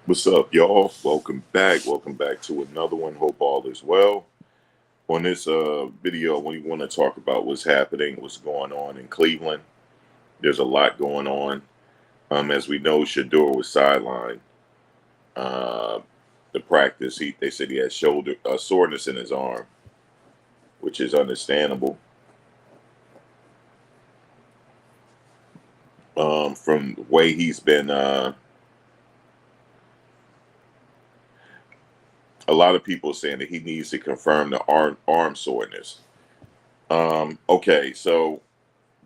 What's up, y'all? Welcome back. Welcome back to another one. Hope all is well. On this video, we want to talk about what's happening, what's going on in Cleveland. There's a lot going on. As we know, Shedeur was sidelined. Uh, the practice, they said he had shoulder soreness in his arm, which is understandable. From the way he's been, a lot of people saying that he needs to confirm the arm soreness. Okay, so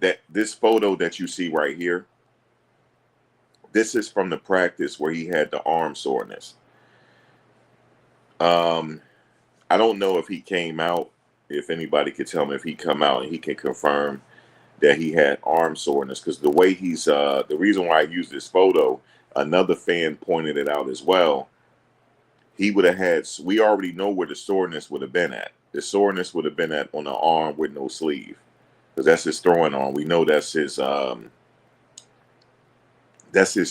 that this photo that you see right here, this is from the practice where he had the arm soreness. Um, I don't know if he came out. If anybody could tell me if he come out and he can confirm that he had arm soreness, because the way he's the reason why I used this photo, another fan pointed it out as well. He would have had. We already know where the soreness would have been at. The soreness would have been at on the arm with no sleeve, because that's his throwing arm. We know that's his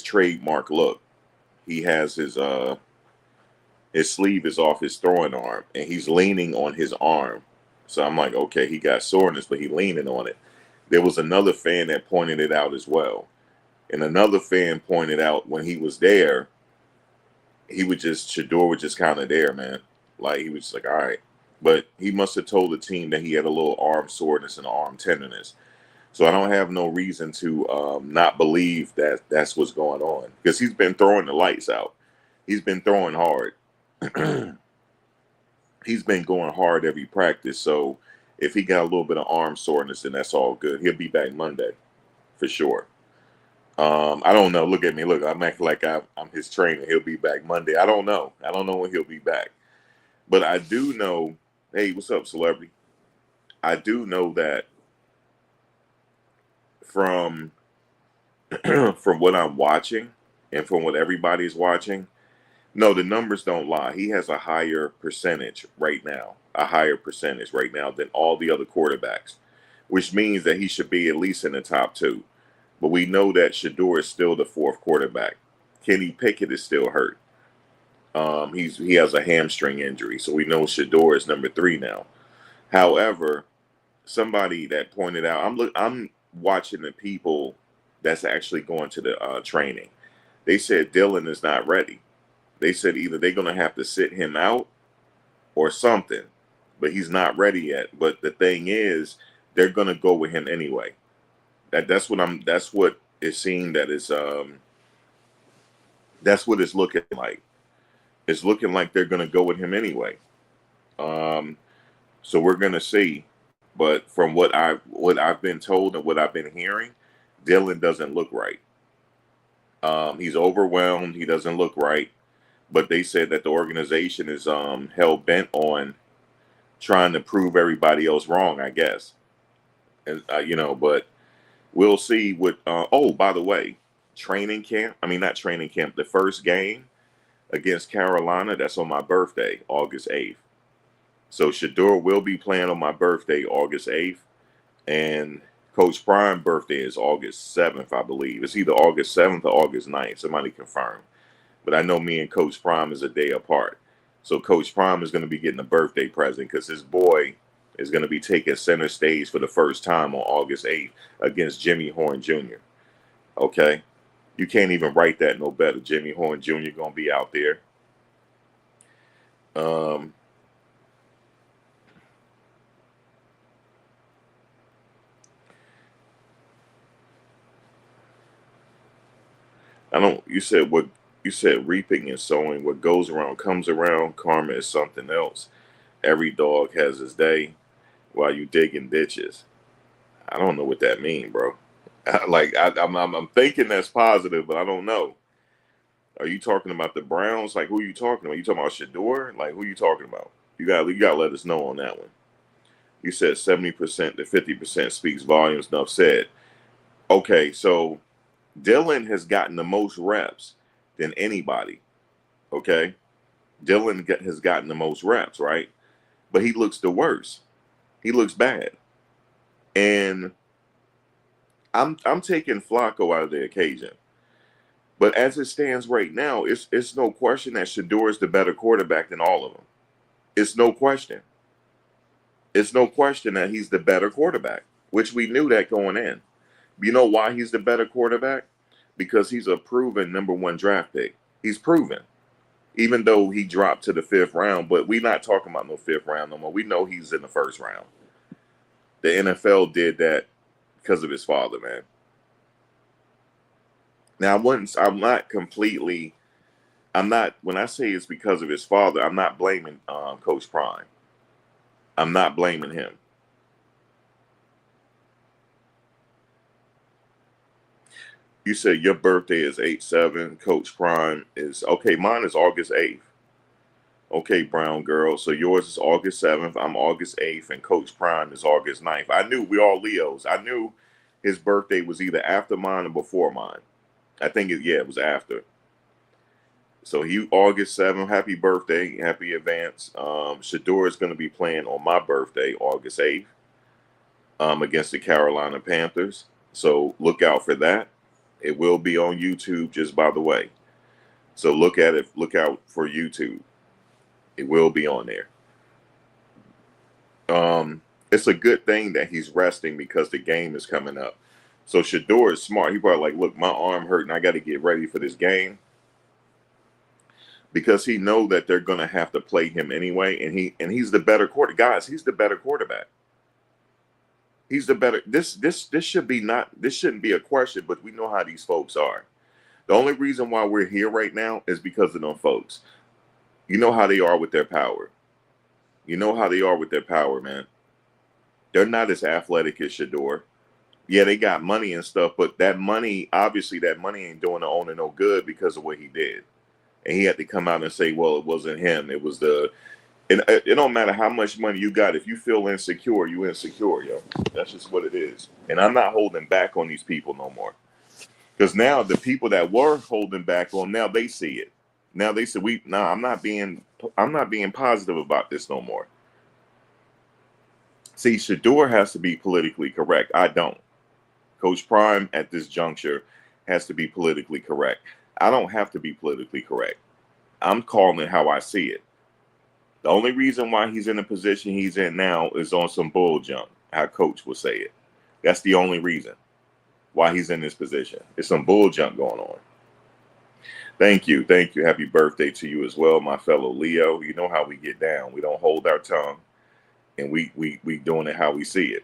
trademark look. He has his sleeve is off his throwing arm and he's leaning on his arm. So I'm like, okay, he got soreness, but he leaning on it. There was another fan that pointed it out as well. And another fan pointed out when he was there, Shedeur was just kind of there, man. Like he was just like, all right. But he must have told the team that he had a little arm soreness and arm tenderness. So I don't have no reason to not believe that that's what's going on, because he's been throwing the lights out. He's been throwing hard. He's been going hard every practice. So if he got a little bit of arm soreness, then that's all good. He'll be back Monday for sure. I don't know. Look at me. Look, I'm acting like I'm his trainer. He'll be back Monday. I don't know. I don't know when he'll be back. But I do know, hey, what's up, celebrity? I do know that from from what I'm watching and from what everybody's watching, no, the numbers don't lie. He has a higher percentage right now, than all the other quarterbacks, which means that he should be at least in the top two. But we know that Shedeur is still the fourth quarterback. Kenny Pickett is still hurt. He has a hamstring injury, so we know Shedeur is number three now. However, somebody that pointed out, I'm watching the people that's actually going to the training. They said Dillon is not ready. They said either they're going to have to sit him out or something, but he's not ready yet. But the thing is, they're going to go with him anyway. That's what it's seeing that is that's what it's looking like. It's looking like they're going to go with him anyway. Um, so we're going to see. But from what I've been told and what I've been hearing, Dillon doesn't look right. He's overwhelmed. He doesn't look right. But they said that the organization is hell bent on trying to prove everybody else wrong, I guess. And but we'll see what. Oh, by the way, training camp. I mean, not training camp. The first game against Carolina. That's on my birthday, August 8th. So Shedeur will be playing on my birthday, August 8th, and Coach Prime's birthday is August 7th, I believe. It's either August 7th or August 9th. Somebody confirm. But I know me and Coach Prime is a day apart. So Coach Prime is going to be getting a birthday present because his boy is going to be taking center stage for the first time on August 8th against Jimmy Horn Jr. Okay? You can't even write that no better. Jimmy Horn Jr. going to be out there. You said reaping and sowing. What goes around comes around. Karma is something else. Every dog has his day while you digging ditches. I don't know what that means, bro. I'm thinking that's positive, but I don't know. Are you talking about the Browns? Like, who are you talking about? You talking about Shedeur? Like, who are you talking about? You got to let us know on that one. You said 70% to 50% speaks volumes. Enough said. Okay, so Dillon has gotten the most reps than anybody. Okay, has gotten the most reps, right? But he looks the worst. He looks bad, and I'm taking Flacco out of the occasion. But as it stands right now, it's no question that Shedeur is the better quarterback than all of them. It's no question. It's no question that he's the better quarterback, which we knew that going in. You know why he's the better quarterback? Because he's a proven number one draft pick. He's proven. Even though he dropped to the 5th round, but we're not talking about no 5th round no more. We know he's in the 1st round. The NFL did that because of his father, man. Now, when I say it's because of his father, I'm not blaming Coach Prime. I'm not blaming him. You said your birthday is 8/7. Coach Prime is, okay, mine is August 8th. Okay, brown girl. So yours is August 7th. I'm August 8th. And Coach Prime is August 9th. I knew we all Leos. I knew his birthday was either after mine or before mine. I think it was after. So he August 7th. Happy birthday. Happy advance. Shedeur is going to be playing on my birthday, August 8th, against the Carolina Panthers. So look out for that. It will be on YouTube, just by the way. So look at it. Look out for YouTube. It will be on there. It's a good thing that he's resting because the game is coming up. So Shedeur is smart. He probably like, look, my arm hurt and I got to get ready for this game. Because he know that they're going to have to play him anyway. And he's the better quarterback. Guys, he's the better quarterback. He's the better. This shouldn't be a question, but we know how these folks are. The only reason why we're here right now is because of them folks. You know how they are with their power. You know how they are with their power, man. They're not as athletic as Shedeur. Yeah, they got money and stuff, but that money ain't doing the owner no good because of what he did. And he had to come out and say, well, it wasn't him. It was it don't matter how much money you got. If you feel insecure, you insecure, yo. That's just what it is. And I'm not holding back on these people no more. Because now the people that were holding back on, now they see it. Now they say, I'm not being positive about this no more. See, Shedeur has to be politically correct. I don't. Coach Prime at this juncture has to be politically correct. I don't have to be politically correct. I'm calling it how I see it. The only reason why he's in the position he's in now is on some bull junk, how Coach will say it. That's the only reason why he's in this position. It's some bull junk going on. Thank you. Thank you. Happy birthday to you as well, my fellow Leo. You know how we get down. We don't hold our tongue, and we doing it how we see it.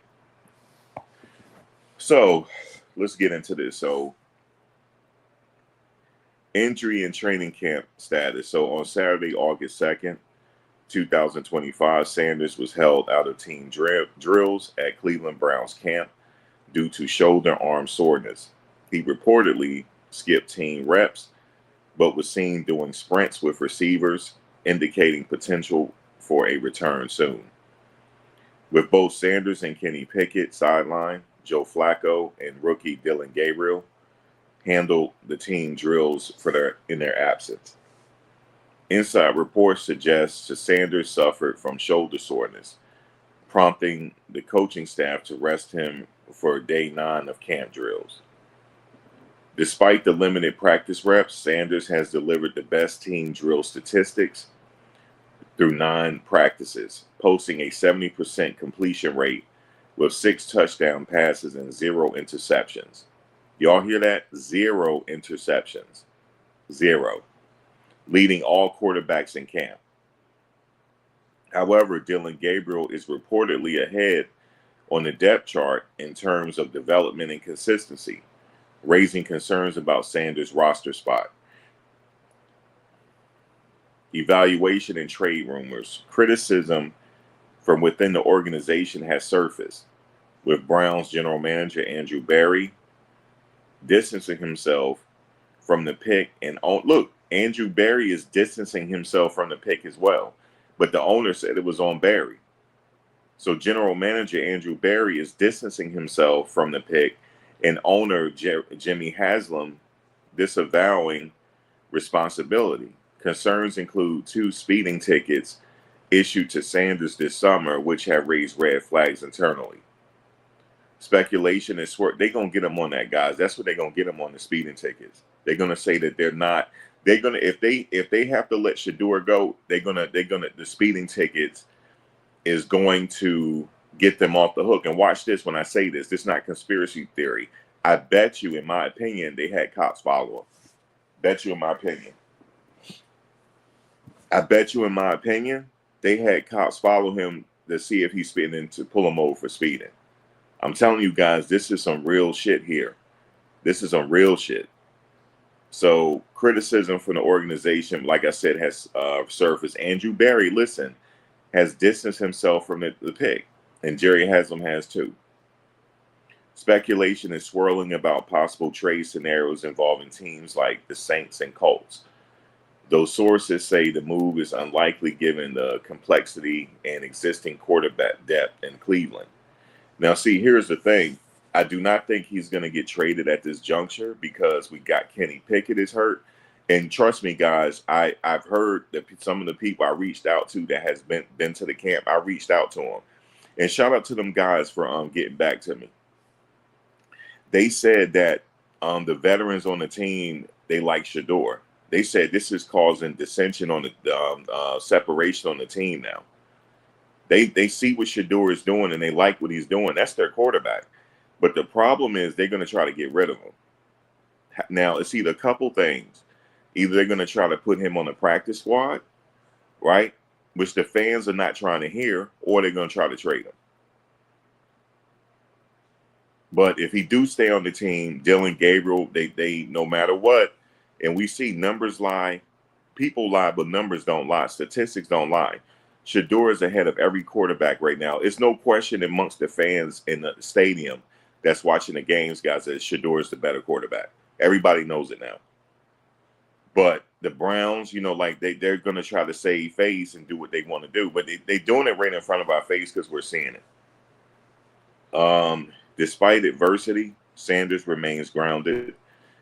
So let's get into this. So injury and training camp status. So on Saturday, August 2nd, 2025, Sanders was held out of team drills at Cleveland Browns camp due to shoulder arm soreness. He reportedly skipped team reps, but was seen doing sprints with receivers, indicating potential for a return soon. With both Sanders and Kenny Pickett sidelined, Joe Flacco and rookie Dillon Gabriel handled the team drills in their absence. Inside reports suggest that Sanders suffered from shoulder soreness, prompting the coaching staff to rest him for day 9 of camp drills. Despite the limited practice reps, Sanders has delivered the best team drill statistics through 9 practices, posting a 70% completion rate with 6 touchdown passes and 0 interceptions. Y'all hear that? 0 interceptions. 0. Leading all quarterbacks in camp. However, Dillon Gabriel is reportedly ahead on the depth chart in terms of development and consistency, raising concerns about Sanders' roster spot. Evaluation and trade rumors. Criticism from within the organization has surfaced, with Browns general manager Andrew Berry distancing himself from the pick. And look, Andrew Berry is distancing himself from the pick as well, but the owner said it was on Berry. So general manager Andrew Berry is distancing himself from the pick, and owner Jimmy Haslam disavowing responsibility. Concerns include 2 speeding tickets issued to Sanders this summer, which have raised red flags internally. Speculation is they're gonna get them on that, guys. That's what they're gonna get them on, the speeding tickets. They're gonna say that they're not. They're gonna, if they have to let Shedeur go, the speeding tickets is going to get them off the hook. And watch this when I say this. This is not conspiracy theory. I bet you, in my opinion, they had cops follow him. Bet you, in my opinion. I bet you, in my opinion, they had cops follow him to see if he's speeding, to pull him over for speeding. I'm telling you guys, this is some real shit here. This is some real shit. So criticism from the organization, like I said, has surfaced. Andrew Berry, listen, has distanced himself from the pick, and Jerry Haslam has too. Speculation is swirling about possible trade scenarios involving teams like the Saints and Colts. Those sources say the move is unlikely given the complexity and existing quarterback depth in Cleveland. Now, see, here's the thing. I do not think he's going to get traded at this juncture because we got Kenny Pickett is hurt. And trust me, guys, I've heard that some of the people I reached out to that has been to the camp, I reached out to them. And shout out to them guys for getting back to me. They said that the veterans on the team, they like Shedeur. They said this is causing dissension on the separation on the team now. They see what Shedeur is doing and they like what he's doing. That's their quarterback. But the problem is they're going to try to get rid of him. Now, it's either a couple things. Either they're going to try to put him on the practice squad, right, which the fans are not trying to hear, or they're going to try to trade him. But if he do stay on the team, Dillon, Gabriel, they no matter what, and we see numbers lie, people lie, but numbers don't lie. Statistics don't lie. Shedeur is ahead of every quarterback right now. It's no question amongst the fans in the stadium that's watching the games, guys, that Shedeur is the better quarterback. Everybody knows it now. But the Browns, like they're going to try to save face and do what they want to do. But they're doing it right in front of our face because we're seeing it. Despite adversity, Sanders remains grounded.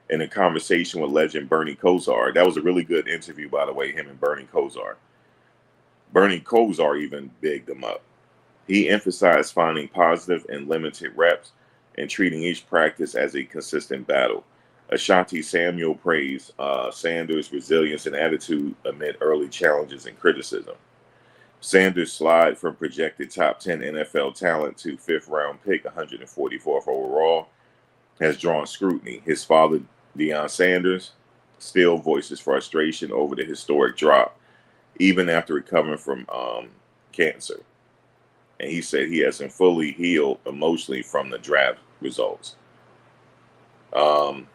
In a conversation with legend Bernie Kosar, that was a really good interview, by the way, him and Bernie Kosar. Bernie Kosar even bigged him up. He emphasized finding positive and limited reps and treating each practice as a consistent battle. Ashanti Samuel praised Sanders' resilience and attitude amid early challenges and criticism. Sanders' slide from projected top 10 NFL talent to fifth-round pick, 144th overall, has drawn scrutiny. His father, Deion Sanders, still voices frustration over the historic drop, even after recovering from cancer. And he said he hasn't fully healed emotionally from the draft results. All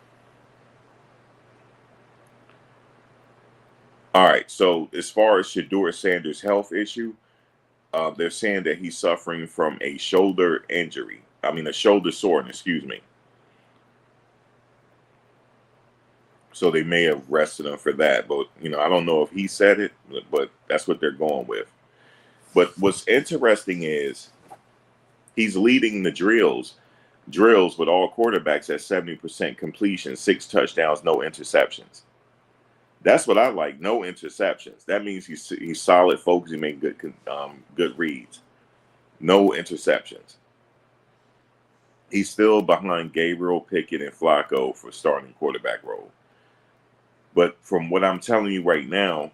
right, so as far as Shedeur Sanders' health issue, they're saying that he's suffering from a shoulder injury. A shoulder soreness, excuse me. So they may have rested him for that. But, I don't know if he said it, but that's what they're going with. But what's interesting is he's leading the drills with all quarterbacks at 70% completion, 6 touchdowns, no interceptions. That's what I like. No interceptions. That means he's solid, focused. He made good reads. No interceptions. He's still behind Gabriel, Pickett, and Flacco for starting quarterback role. But from what I'm telling you right now,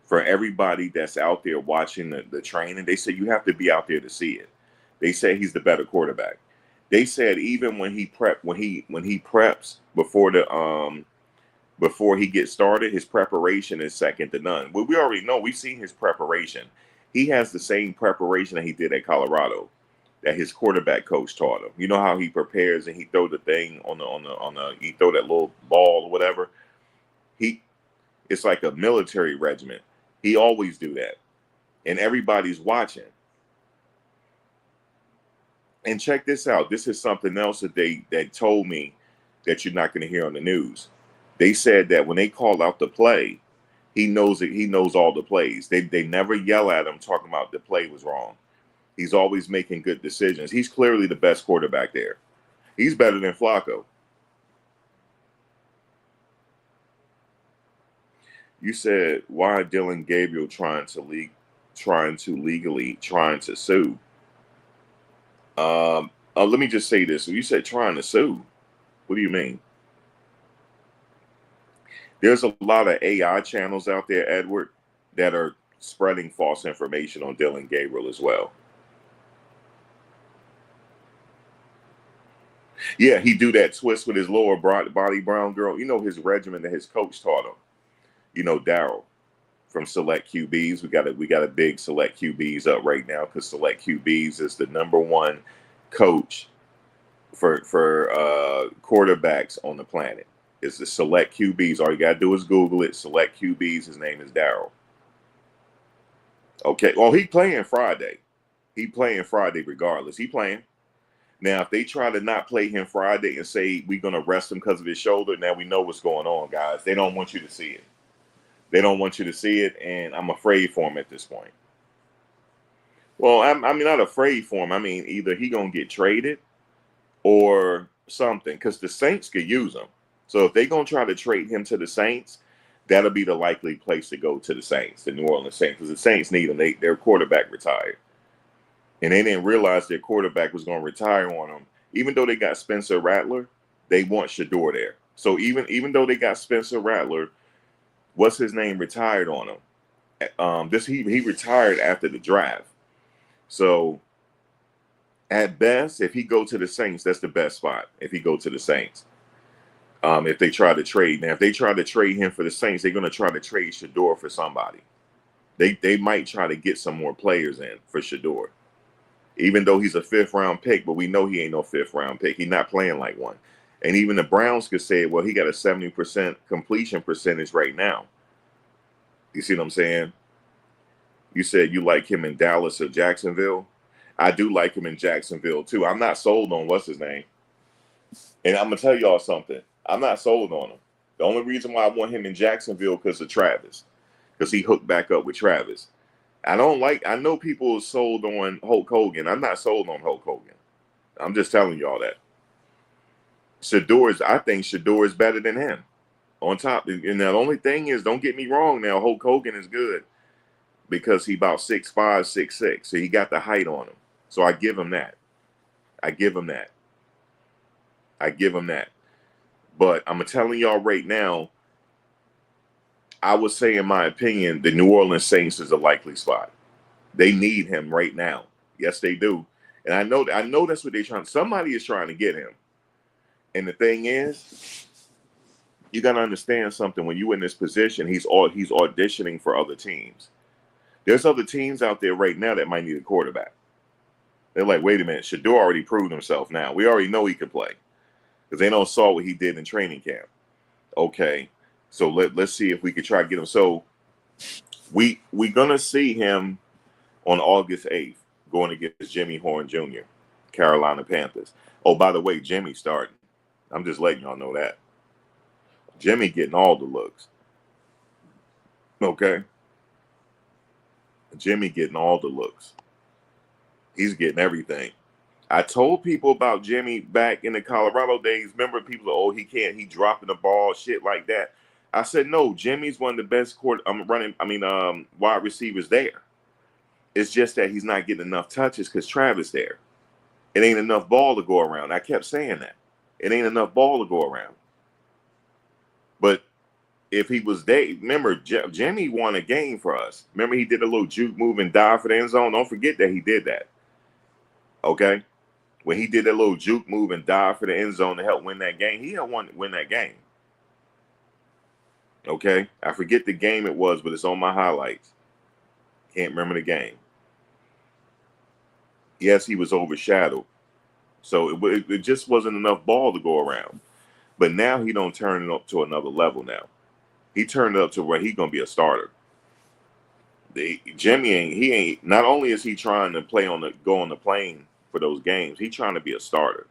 for everybody that's out there watching the training, they say you have to be out there to see it. They say he's the better quarterback. They said even when he preps before he gets started, his preparation is second to none. Well, we already know. We've seen his preparation. He has the same preparation that he did at Colorado, that his quarterback coach taught him. You know how he prepares and he throw the thing he throw that little ball or whatever. It's like a military regiment. He always do that, and everybody's watching. And check this out. This is something else that they told me that you're not going to hear on the news. They said that when they call out the play, he knows it. He knows all the plays. They never yell at him talking about the play was wrong. He's always making good decisions. He's clearly the best quarterback there. He's better than Flacco. You said, why Dillon Gabriel trying to sue? Let me just say this. You said trying to sue. What do you mean? There's a lot of AI channels out there, Edward, that are spreading false information on Dillon Gabriel as well. Yeah, he do that twist with his lower body brown girl. You know his regimen that his coach taught him. You know, Daryl from Select QBs. We got a big Select QBs up right now because Select QBs is the #1 coach for quarterbacks on the planet. It's the Select QBs. All you gotta do is Google it. Select QBs. His name is Daryl. Okay. Well, he playing Friday. He playing Friday regardless. He playing. Now, if they try to not play him Friday and say we're gonna rest him because of his shoulder, now we know what's going on, guys. They don't want you to see it. They don't want you to see it, and I'm afraid for him at this point. Well, I mean, not afraid for him. I mean, either he gonna get traded or something, because the Saints could use him. So if they're gonna try to trade him to the Saints, that'll be the likely place to go, to the Saints, the New Orleans Saints, because the Saints need him. Their quarterback retired, and they didn't realize their quarterback was going to retire on them. Even though they got Spencer Rattler, they want Shedeur there. So even though they got Spencer Rattler, what's his name, retired on him. He retired after the draft. So at best, if he go to the Saints, that's the best spot. If he go to the Saints. If they try to trade. Now, if they try to trade him for the Saints, they're going to try to trade Shedeur for somebody. They might try to get some more players in for Shedeur. Even though he's a 5th-round pick, but we know he ain't no 5th-round pick. He's not playing like one. And even the Browns could say, well, he got a 70% completion percentage right now. You see what I'm saying? You said you like him in Dallas or Jacksonville. I do like him in Jacksonville, too. I'm not sold on what's his name. And I'm going to tell y'all something. I'm not sold on him. The only reason why I want him in Jacksonville because of Travis. Because he hooked back up with Travis. I know people are sold on Hulk Hogan. I'm not sold on Hulk Hogan. I'm just telling y'all that. I think Shedeur is better than him. On top. And the only thing is, don't get me wrong now, Hulk Hogan is good. Because he about 6'5", 6'6". So he got the height on him. So I give him that. But I'm telling y'all right now, I would say, in my opinion, the New Orleans Saints is a likely spot. They need him right now. Yes, they do. And I know that's what they're trying. Somebody is trying to get him. And the thing is, you got to understand something. When you're in this position, he's auditioning for other teams. There's other teams out there right now that might need a quarterback. They're like, wait a minute, Shedeur already proved himself now. We already know he could play. Because they don't saw what he did in training camp. Okay, so let's see if we could try to get him. So we're going to see him on August 8th going against Jimmy Horn Jr., Carolina Panthers. Oh, by the way, Jimmy starting. I'm just letting y'all know that. Jimmy getting all the looks. Okay? Jimmy getting all the looks. He's getting everything. I told people about Jimmy back in the Colorado days. Remember, people, oh, he dropping the ball, shit like that. I said, no, Jimmy's one of the best wide receivers there. It's just that he's not getting enough touches because Travis there. It ain't enough ball to go around. I kept saying that. It ain't enough ball to go around. But if he was there, remember, Jimmy won a game for us. Remember, he did a little juke move and dive for the end zone. Don't forget that he did that. Okay? When he did that little juke move and dive for the end zone to help win that game, he helped win that game. Okay? I forget the game it was, but it's on my highlights. Can't remember the game. Yes, he was overshadowed. So it just wasn't enough ball to go around. But now he don't turn it up to another level now. He turned it up to where he's going to be a starter. Jimmy ain't, not only is he trying to go on the plane for those games, he's trying to be a starter.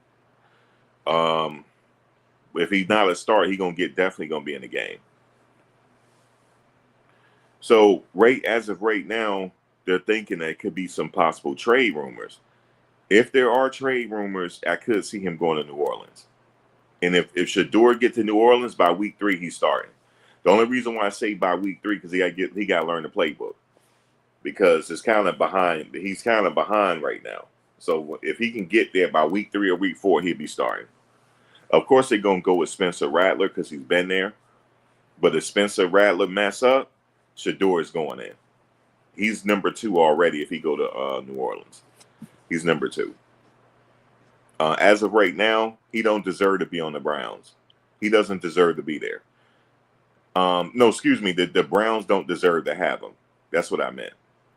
If he's not a starter, he's definitely going to be in the game. So as of right now, they're thinking that it could be some possible trade rumors. If there are trade rumors, I could see him going to New Orleans. And if Shedeur get to New Orleans by week 3, he's starting. The only reason why I say by week 3 because he got to learn the playbook because it's kind of behind. He's kind of behind right now. So if he can get there by week 3 or week 4, he'll be starting. Of course, they're going to go with Spencer Rattler because he's been there. But if Spencer Rattler mess up, Shedeur is going in. He's number 2 already if he go to New Orleans. He's number 2. As of right now, he don't deserve to be on the Browns. He doesn't deserve to be there. No, excuse me. The Browns don't deserve to have him. That's what I meant.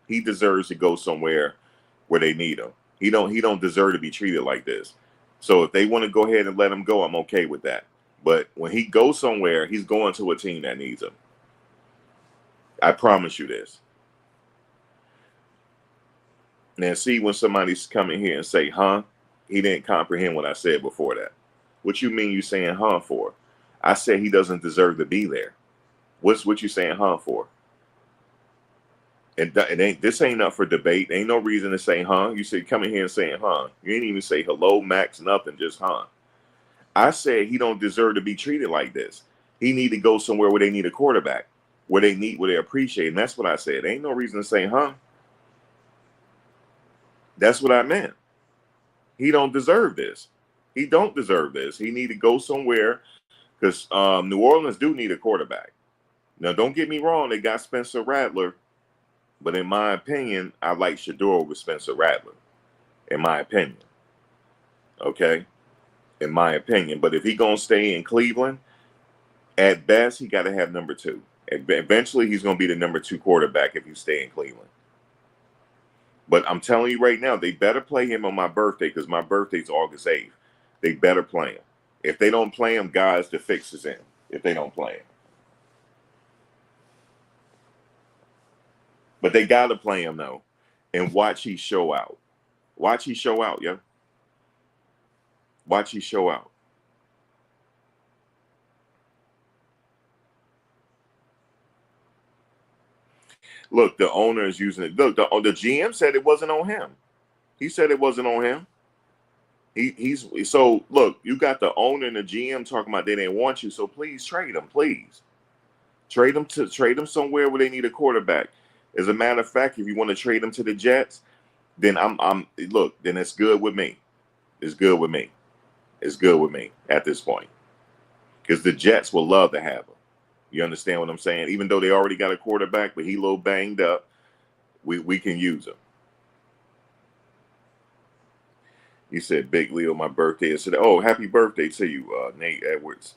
He deserves to go somewhere where they need him. He don't deserve to be treated like this. So if they want to go ahead and let him go, I'm okay with that. But when he goes somewhere, he's going to a team that needs him. I promise you this. Now, see when somebody's coming here and say, huh? He didn't comprehend what I said before that. What you mean you saying huh for? I said he doesn't deserve to be there. What you saying huh for? And this ain't up for debate. Ain't no reason to say huh. You say coming here and saying huh. You ain't even say hello, Max, nothing, just huh. I said he don't deserve to be treated like this. He need to go somewhere where they need a quarterback, where they appreciate. And that's what I said. Ain't no reason to say huh. That's what I meant. He don't deserve this. He don't deserve this. He need to go somewhere because New Orleans do need a quarterback. Now, don't get me wrong. They got Spencer Rattler. But in my opinion, I like Shedeur over Spencer Rattler. In my opinion. Okay? In my opinion. But if he going to stay in Cleveland, at best, he got to have number 2. Eventually, he's going to be the number 2 quarterback if you stay in Cleveland. But I'm telling you right now, they better play him on my birthday because my birthday's August 8th. They better play him. If they don't play him, guys, the fix is in. If they don't play him. But they got to play him, though, and watch he show out. Watch he show out, yo. Watch he show out. Look, the owner is using it. Look, the GM said it wasn't on him. He said it wasn't on him. So look, you got the owner and the GM talking about they didn't want you, so please trade him, please. Trade him somewhere where they need a quarterback. As a matter of fact, if you want to trade him to the Jets, then then it's good with me. It's good with me. It's good with me at this point. Because the Jets will love to have him. You understand what I'm saying? Even though they already got a quarterback, but he a little banged up, we can use him. You said Big Leo, my birthday. I said, oh, happy birthday to you, Nate Edwards.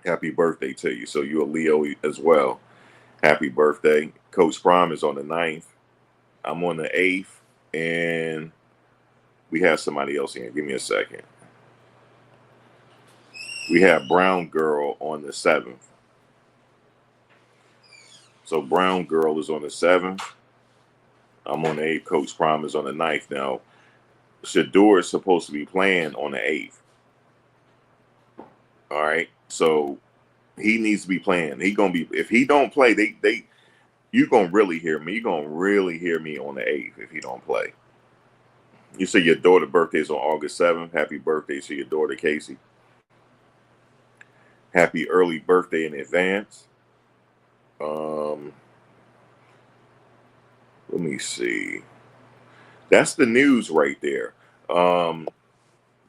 Happy birthday to you. So you're a Leo as well. Happy birthday. Coach Prime is on the 9th. I'm on the 8th. And we have somebody else here. Give me a second. We have Brown Girl on the 7th. So Brown Girl is on the 7th. I'm on the 8th. Coach Prime is on the 9th. Now, Shedeur is supposed to be playing on the 8th. All right. So he needs to be playing. He gonna be, if he don't play, you gonna really hear me. You gonna really hear me on the 8th if he don't play. You say your daughter's birthday is on August 7th. Happy birthday to your daughter, Casey. Happy early birthday in advance. Let me see. That's the news right there.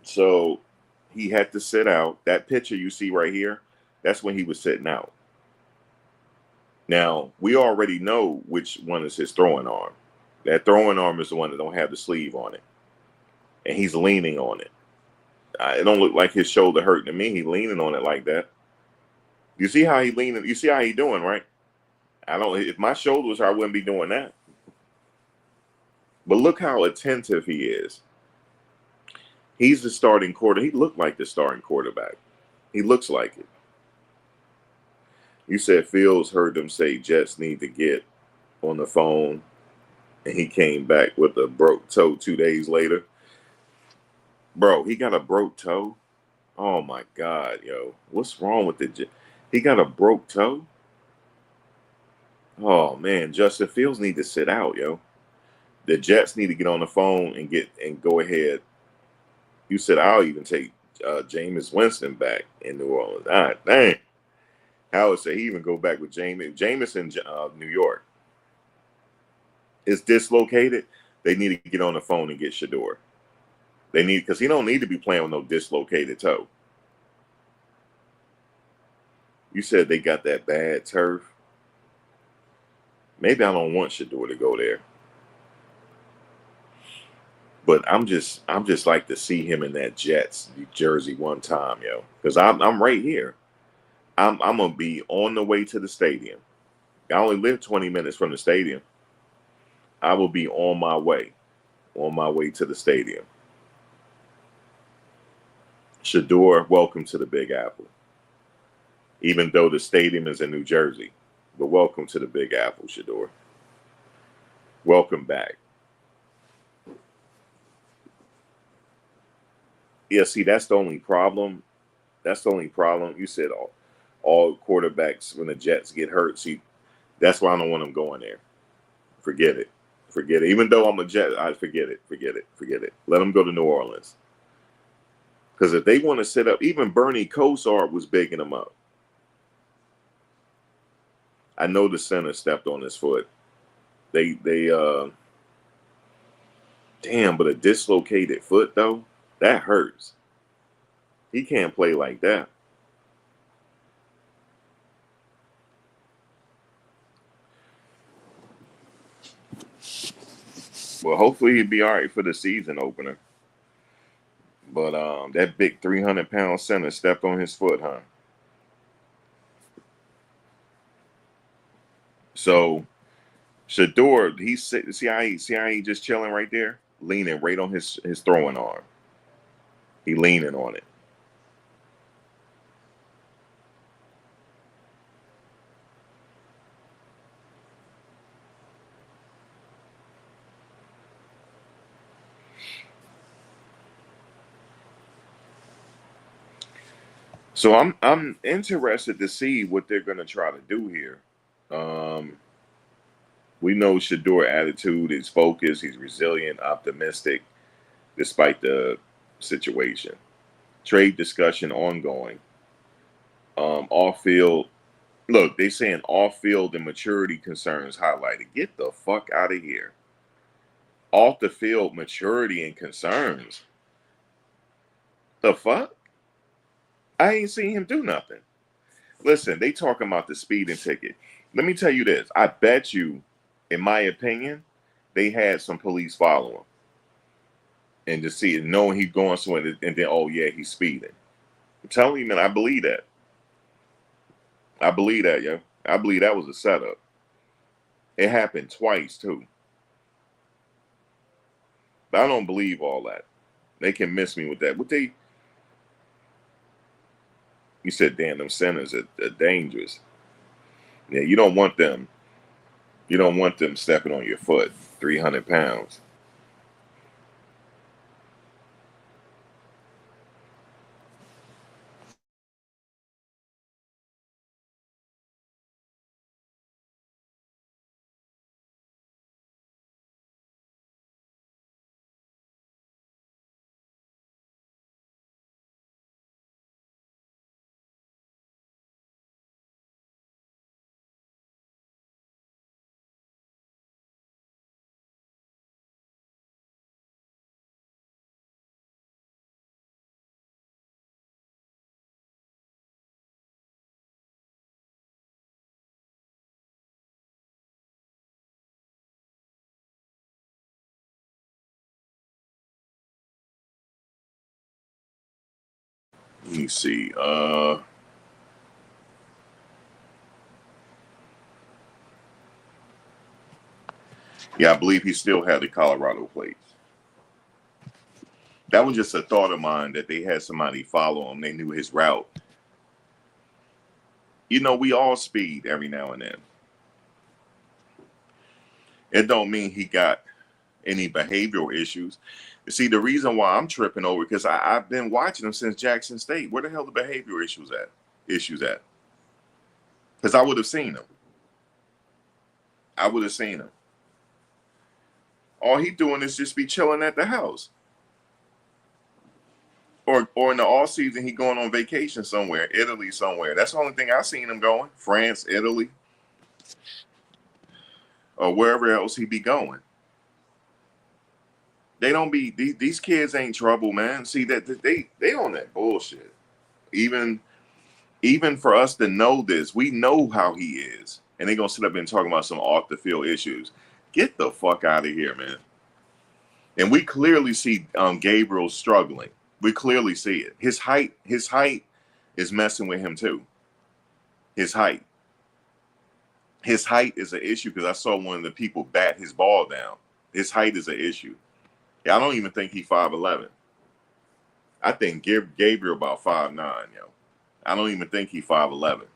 So he had to sit out. That picture you see right here, that's when he was sitting out. Now, we already know which one is his throwing arm. That throwing arm is the one that don't have the sleeve on it. And he's leaning on it. It don't look like his shoulder hurting to me. He's leaning on it like that. You see how he leaning? You see how he doing, right? If my shoulder was hurt, I wouldn't be doing that. But look how attentive he is. He's the starting quarterback. He looked like the starting quarterback. He looks like it. You said Fields heard them say Jets need to get on the phone, and he came back with a broke toe 2 days later. Bro, he got a broke toe? Oh, my God, yo. What's wrong with the Jets? He got a broke toe? Oh, man, Justin Fields need to sit out, yo. The Jets need to get on the phone and go ahead. You said I'll even take Jameis Winston back in New Orleans. Ah, dang. Howard said he even go back with Jameis in New York. It's dislocated. They need to get on the phone and get Shedeur. They need, because he don't need to be playing with no dislocated toe. You said they got that bad turf. Maybe I don't want Shedeur to go there. But I'm just like to see him in that Jets jersey one time, yo. Because I'm right here. I'm gonna be on the way to the stadium. I only live 20 minutes from the stadium. I will be on my way to the stadium. Shedeur, welcome to the Big Apple. Even though the stadium is in New Jersey, but welcome to the Big Apple, Shedeur. Welcome back. Yeah, see, that's the only problem. That's the only problem. You said all quarterbacks when the Jets get hurt. See, that's why I don't want them going there. Forget it. Forget it. Even though I'm a Jet, I forget it. Forget it. Forget it. Let them go to New Orleans. Because if they want to set up, even Bernie Kosar was bigging them up. I know the center stepped on his foot. Damn, but a dislocated foot though, that hurts. He can't play like that. Well, hopefully he'll be all right for the season opener. But that big 300-pound center stepped on his foot, huh? So Shedeur, see how he just chilling right there, leaning right on his throwing arm. He leaning on it. So I'm interested to see what they're gonna try to do here. We know Shedeur attitude is focused. He's resilient, optimistic, despite the situation. Trade discussion ongoing. Off field. Look, they saying off field and maturity concerns highlighted. Get the fuck out of here. Off the field maturity and concerns. The fuck? I ain't seen him do nothing. Listen, they talking about the speeding ticket. Let me tell you this. I bet you, in my opinion, they had some police follow him. And to see it, knowing he's going somewhere, and then, oh yeah, he's speeding. I'm telling you, man, I believe that. I believe that, yo. I believe that was a setup. It happened twice, too. But I don't believe all that. They can miss me with that. You said, damn, them centers are dangerous. Yeah, you don't want them. You don't want them stepping on your foot, 300 pounds. Let me see. Yeah, I believe he still had the Colorado plates. That was just a thought of mine that they had somebody follow him. They knew his route. You know, we all speed every now and then. It don't mean he got any behavioral issues. You see, the reason why I'm tripping over because I've been watching him since Jackson State. Where the hell the behavioral issues at? Because I would have seen him. I would have seen him. All he doing is just be chilling at the house. Or in the off season, he going on vacation somewhere, Italy somewhere. That's the only thing I seen him going. France, Italy, or wherever else he be going. They don't be these kids ain't trouble, man. See that they on that bullshit. Even for us to know this, we know how he is, and they gonna sit up and talk about some off the field issues. Get the fuck out of here, man. And we clearly see Gabriel struggling. We clearly see it. His height is messing with him too. His height is an issue because I saw one of the people bat his ball down. His height is an issue. I don't even think he's 5'11". I think Gabriel about 5'9", yo. I don't even think he's 5'11".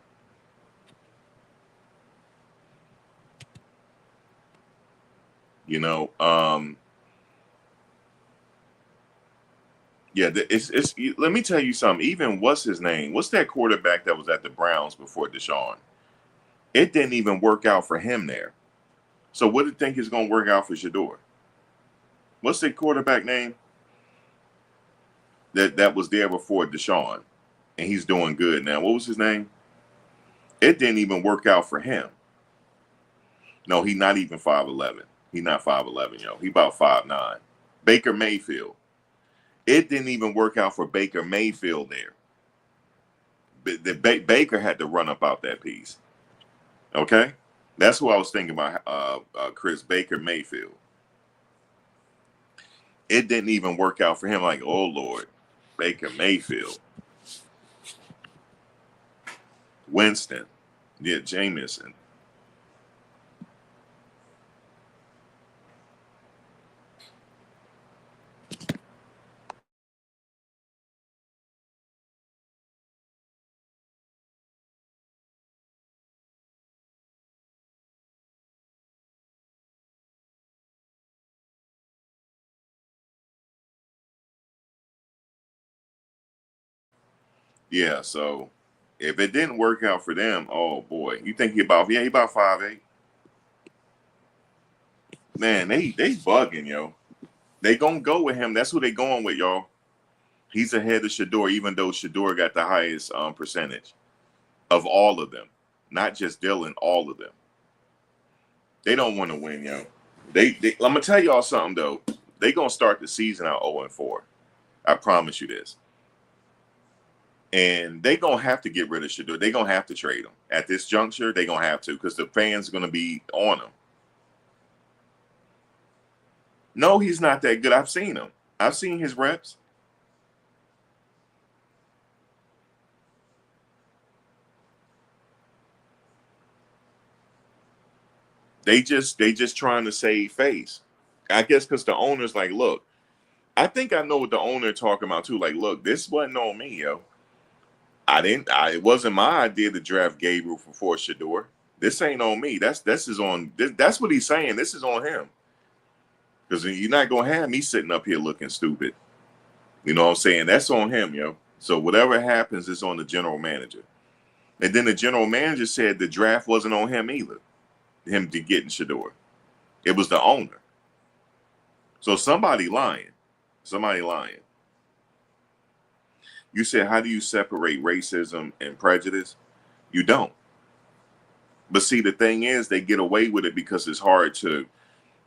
You know, yeah, it's let me tell you something. Even what's his name? What's that quarterback that was at the Browns before Deshaun? It didn't even work out for him there. So what do you think is going to work out for Shedeur? What's the quarterback name that was there before Deshaun? And he's doing good now. What was his name? It didn't even work out for him. No, he's not even 5'11". He's not 5'11", yo. He about 5'9". Baker Mayfield. It didn't even work out for Baker Mayfield there. Baker had to run up out that piece. Okay? That's who I was thinking about, Chris Baker Mayfield. It didn't even work out for him. Like, oh, Lord, Baker Mayfield. Winston. Yeah, Jameson. Yeah, so if it didn't work out for them, oh boy, you think he about 5'8". Man, they bugging, yo. They gonna go with him. That's who they going with, y'all. He's ahead of Shedeur, even though Shedeur got the highest percentage of all of them, not just Dillon, all of them. They don't want to win, yo. I'm gonna tell y'all something though. They gonna start the season out 0-4. I promise you this. And they gonna have to get rid of Shedeur. They gonna have to trade him at this juncture. They gonna have to because the fans are gonna be on him. No, he's not that good. I've seen him. I've seen his reps. They just trying to save face. I guess because the owner's like, look, I think I know what the owner talking about too. Like, look, this wasn't on me, yo. It wasn't my idea to draft Gabriel for Shedeur. This ain't on me. That's what he's saying. This is on him. Because you're not gonna have me sitting up here looking stupid. You know what I'm saying? That's on him, yo. So whatever happens is on the general manager. And then the general manager said the draft wasn't on him either. Him to getting Shedeur. It was the owner. So somebody lying. Somebody lying. You said, how do you separate racism and prejudice? You don't. But see, the thing is, they get away with it because it's hard to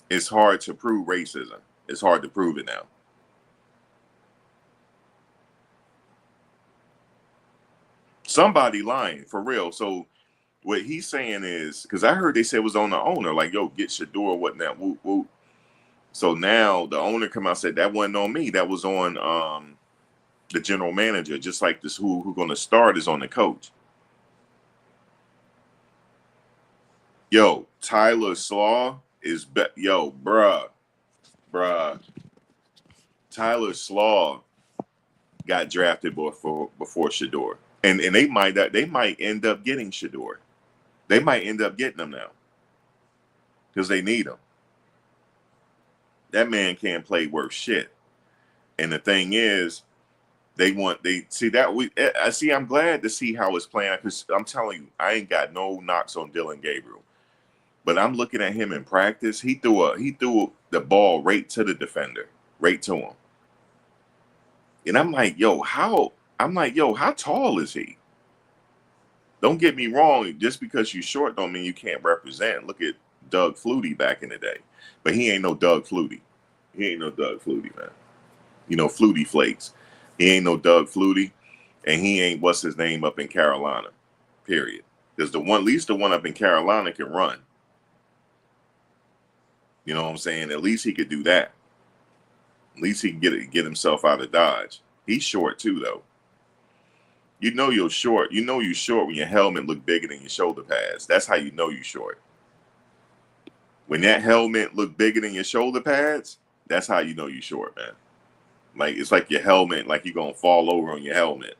prove racism. It's hard to prove it now. Somebody lying for real. So what he's saying is, because I heard they said it was on the owner, like, yo, get Shedeur, whatnot, whoop, whoop. So now the owner come out and said that wasn't on me. That was on the general manager. Just like this, who going to start is on the coach. Yo, Tyler Slaw is bruh. Tyler Slaw got drafted before Shedeur, and they might end up getting Shedeur. They might end up getting him now because they need him. That man can't play worth shit. And the thing is, I'm glad to see how it's playing because I'm telling you, I ain't got no knocks on Dillon Gabriel. But I'm looking at him in practice. He threw the ball right to the defender, right to him. And I'm like, yo, how tall is he? Don't get me wrong. Just because you're short don't mean you can't represent. Look at Doug Flutie back in the day. But he ain't no Doug Flutie. He ain't no Doug Flutie, man. You know, Flutie Flakes. He ain't no Doug Flutie, and he ain't what's his name up in Carolina. Period. Because at least the one up in Carolina can run. You know what I'm saying? At least he could do that. At least he can get himself out of Dodge. He's short too, though. You know you're short. You know you're short when your helmet look bigger than your shoulder pads. That's how you know you're short. When that helmet look bigger than your shoulder pads, that's how you know you're short, man. Like it's like your helmet, like you're gonna fall over on your helmet.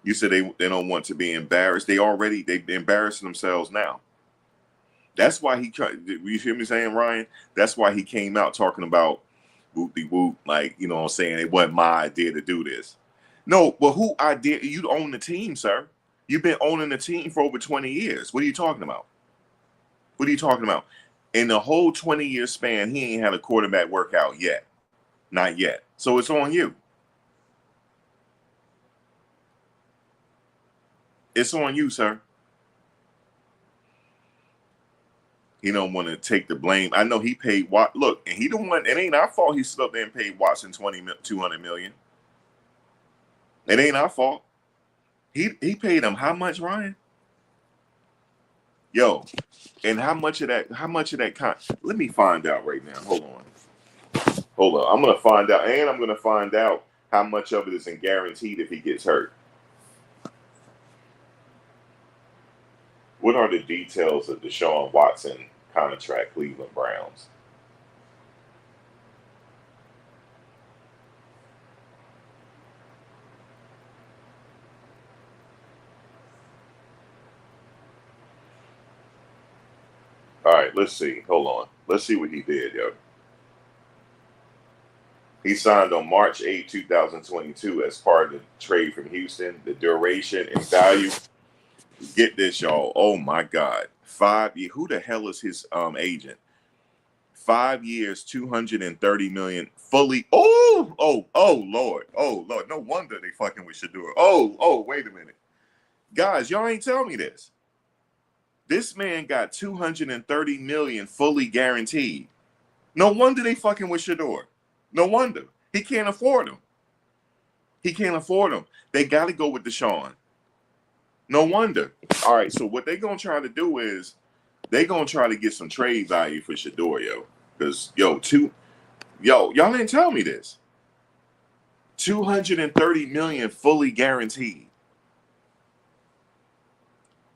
You said they don't want to be embarrassed. They embarrassing themselves now. That's why he tried. You hear me saying, Ryan? That's why he came out talking about whoop-de-whoop, like, you know what I'm saying? It wasn't my idea to do this. No, but who idea? You own the team, sir. You've been owning the team for over 20 years. What are you talking about? What are you talking about? In the whole 20-year span, he ain't had a quarterback workout yet. Not yet. So it's on you. It's on you, sir. He don't want to take the blame. I know he paid look, and he don't want. It ain't our fault. He stood up there and paid Watson $200 million. It ain't our fault. He paid him how much, Ryan? Yo, and how much of that? Let me find out right now. Hold on. I'm gonna find out, and I'm gonna find out how much of it isn't guaranteed if he gets hurt. What are the details of Deshaun Watson contract, Cleveland Browns? All right, let's see. Hold on. Let's see what he did, yo. He signed on March 8, 2022 as part of the trade from Houston. The duration and value. Get this, y'all. Oh, my God. 5 years. Who the hell is his agent? 5 years, $230 million fully. Lord. Oh, Lord. No wonder they fucking with Shedeur. Wait a minute. Guys, y'all ain't tell me this. This man got $230 million fully guaranteed. No wonder they fucking with Shedeur. No wonder. He can't afford them. They got to go with Deshaun. No wonder. All right, so what they're going to try to do is they're going to try to get some trade value for Shedeur, yo. Because, y'all didn't tell me this. $230 million fully guaranteed.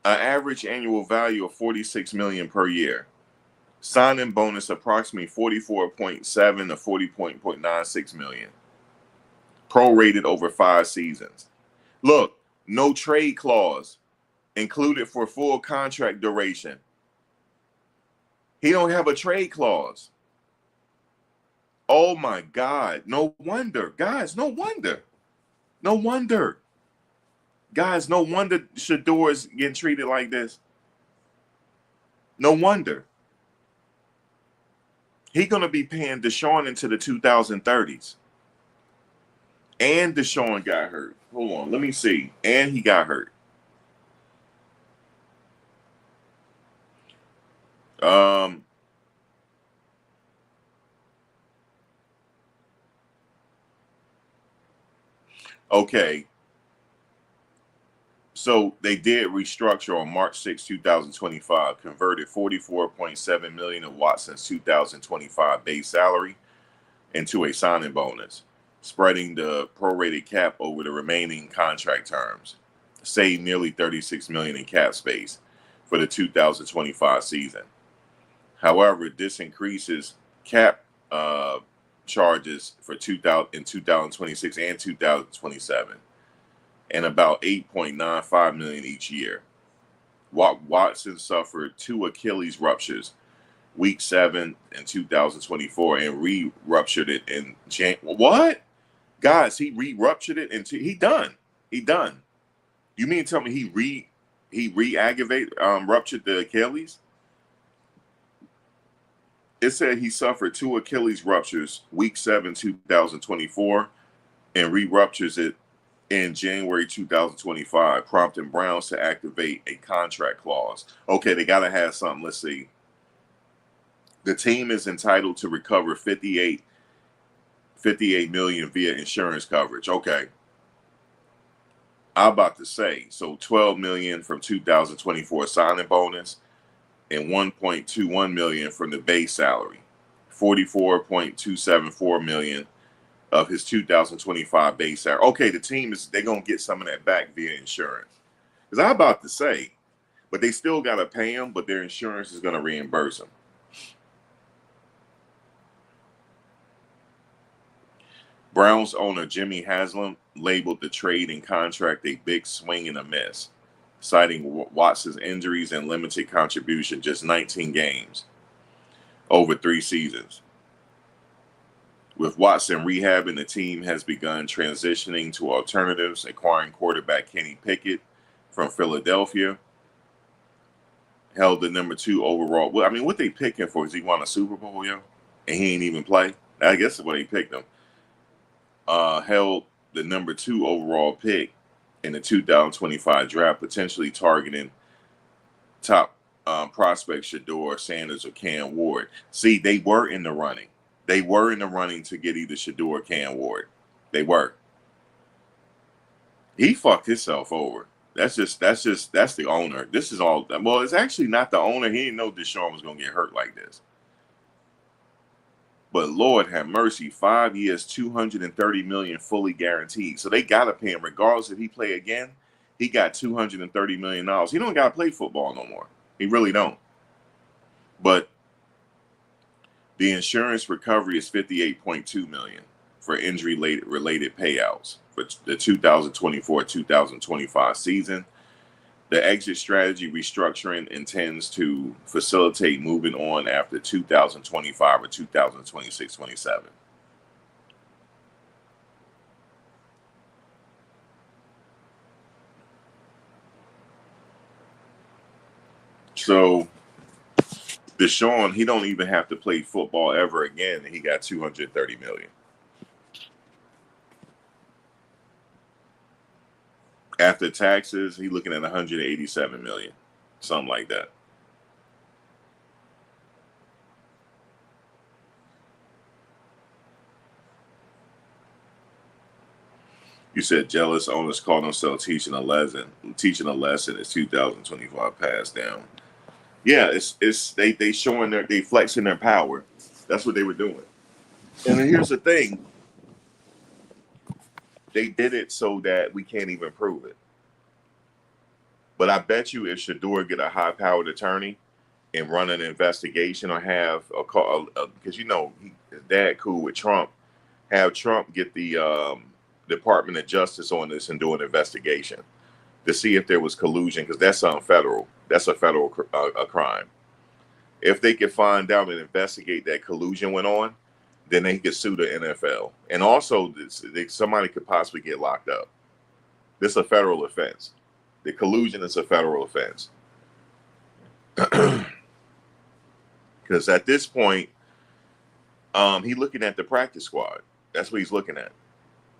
An average annual value of $46 million per year. Signing bonus approximately 44.7 to 40.96 million. Prorated over 5 seasons. Look, no trade clause included for full contract duration. He don't have a trade clause. Oh my God. No wonder. Guys, no wonder. Guys, no wonder Shedeur is getting treated like this. No wonder. He's going to be paying Deshaun into the 2030s. And Deshaun got hurt. Hold on, let me see. And he got hurt. Okay. So they did restructure on March 6, 2025, converted $44.7 million of Watson's 2025 base salary into a signing bonus, spreading the prorated cap over the remaining contract terms, saved nearly $36 million in cap space for the 2025 season. However, this increases cap charges for 2026 and 2027. And about $8.95 million each year. Watson suffered 2 Achilles ruptures, week 7 in 2024, and re-ruptured it in What? Guys, he re-ruptured it into he done. You mean to tell me he re-aggravated ruptured the Achilles? It said he suffered 2 Achilles ruptures, week 7, 2024, and re-ruptures it in January 2025, prompting Browns to activate a contract clause. Okay, they got to have something. Let's see. The team is entitled to recover 58 million via insurance coverage. Okay. I'm about to say, so 12 million from 2024 signing bonus and 1.21 million from the base salary. 44.274 million of his 2025 base salary. Okay, the team they're gonna get some of that back via insurance. Because I'm about to say, but they still gotta pay him, but their insurance is gonna reimburse him. Browns owner Jimmy Haslam labeled the trade and contract a big swing and a miss, citing Watson's injuries and limited contribution, just 19 games over 3 seasons. With Watson rehabbing, the team has begun transitioning to alternatives, acquiring quarterback Kenny Pickett from Philadelphia. Held the number 2 overall. Well, I mean, what they picked him for? Is he won a Super Bowl, yo? And he ain't even play? I guess that's what they picked him. Held the number 2 overall pick in the 2025 draft, potentially targeting top prospect Shedeur Sanders or Cam Ward. See, they were in the running. They were in the running to get either Shedeur or Cam Ward. They were. He fucked himself over. That's the owner. This is all. Well, it's actually not the owner. He didn't know Deshaun was gonna get hurt like this. But Lord have mercy, 5 years, 230 million fully guaranteed. So they gotta pay him regardless if he play again. He got $230 million. He don't gotta play football no more. He really don't. But the insurance recovery is 58.2 million for injury related payouts for the 2024-2025 season. The exit strategy restructuring intends to facilitate moving on after 2025 or 2026-27. So Deshaun, he don't even have to play football ever again, and he got 230 million. After taxes, he's looking at 187 million, something like that. You said jealous owners call themselves teaching a lesson. Teaching a lesson is 2025 passed down. Yeah, it's they showing they flexing their power. That's what they were doing. And then here's the thing. They did it so that we can't even prove it. But I bet you if Shedeur get a high-powered attorney and run an investigation or have a call, because his dad cool with Trump, have Trump get the Department of Justice on this and do an investigation to see if there was collusion, because that's federal. That's a federal crime. If they could find out and investigate that collusion went on, then they could sue the NFL. And also, somebody could possibly get locked up. This is a federal offense. The collusion is a federal offense. Because at this point, he's looking at the practice squad. That's what he's looking at.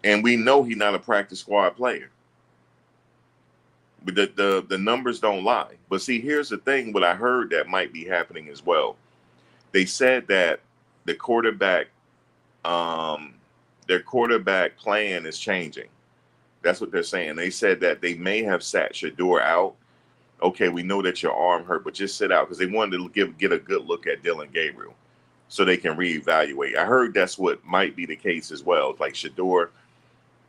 And we know he's not a practice squad player. But the numbers don't lie. But see, here's the thing, what I heard that might be happening as well. They said that the quarterback, their quarterback plan is changing. That's what they're saying. They said that they may have sat Shedeur out. Okay, we know that your arm hurt, but just sit out, because they wanted to get a good look at Dillon Gabriel so they can reevaluate. I heard that's what might be the case as well. Like Shedeur,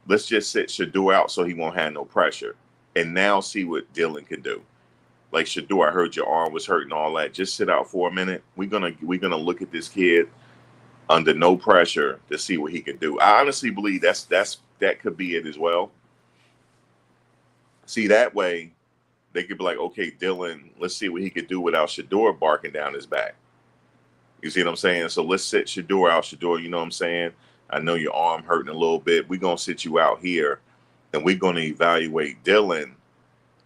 let's just sit Shedeur out so he won't have no pressure, and now see what Dillon can do. Like Shedeur, I heard your arm was hurting, all that. Just sit out for a minute. We're gonna look at this kid under no pressure to see what he can do. I honestly believe that could be it as well. See, that way they could be like, okay, Dillon, let's see what he could do without Shedeur barking down his back. You see what I'm saying? So let's sit Shedeur out. Shedeur, you know what I'm saying? I know your arm hurting a little bit. We're going to sit you out here, and we're going to evaluate Dillon,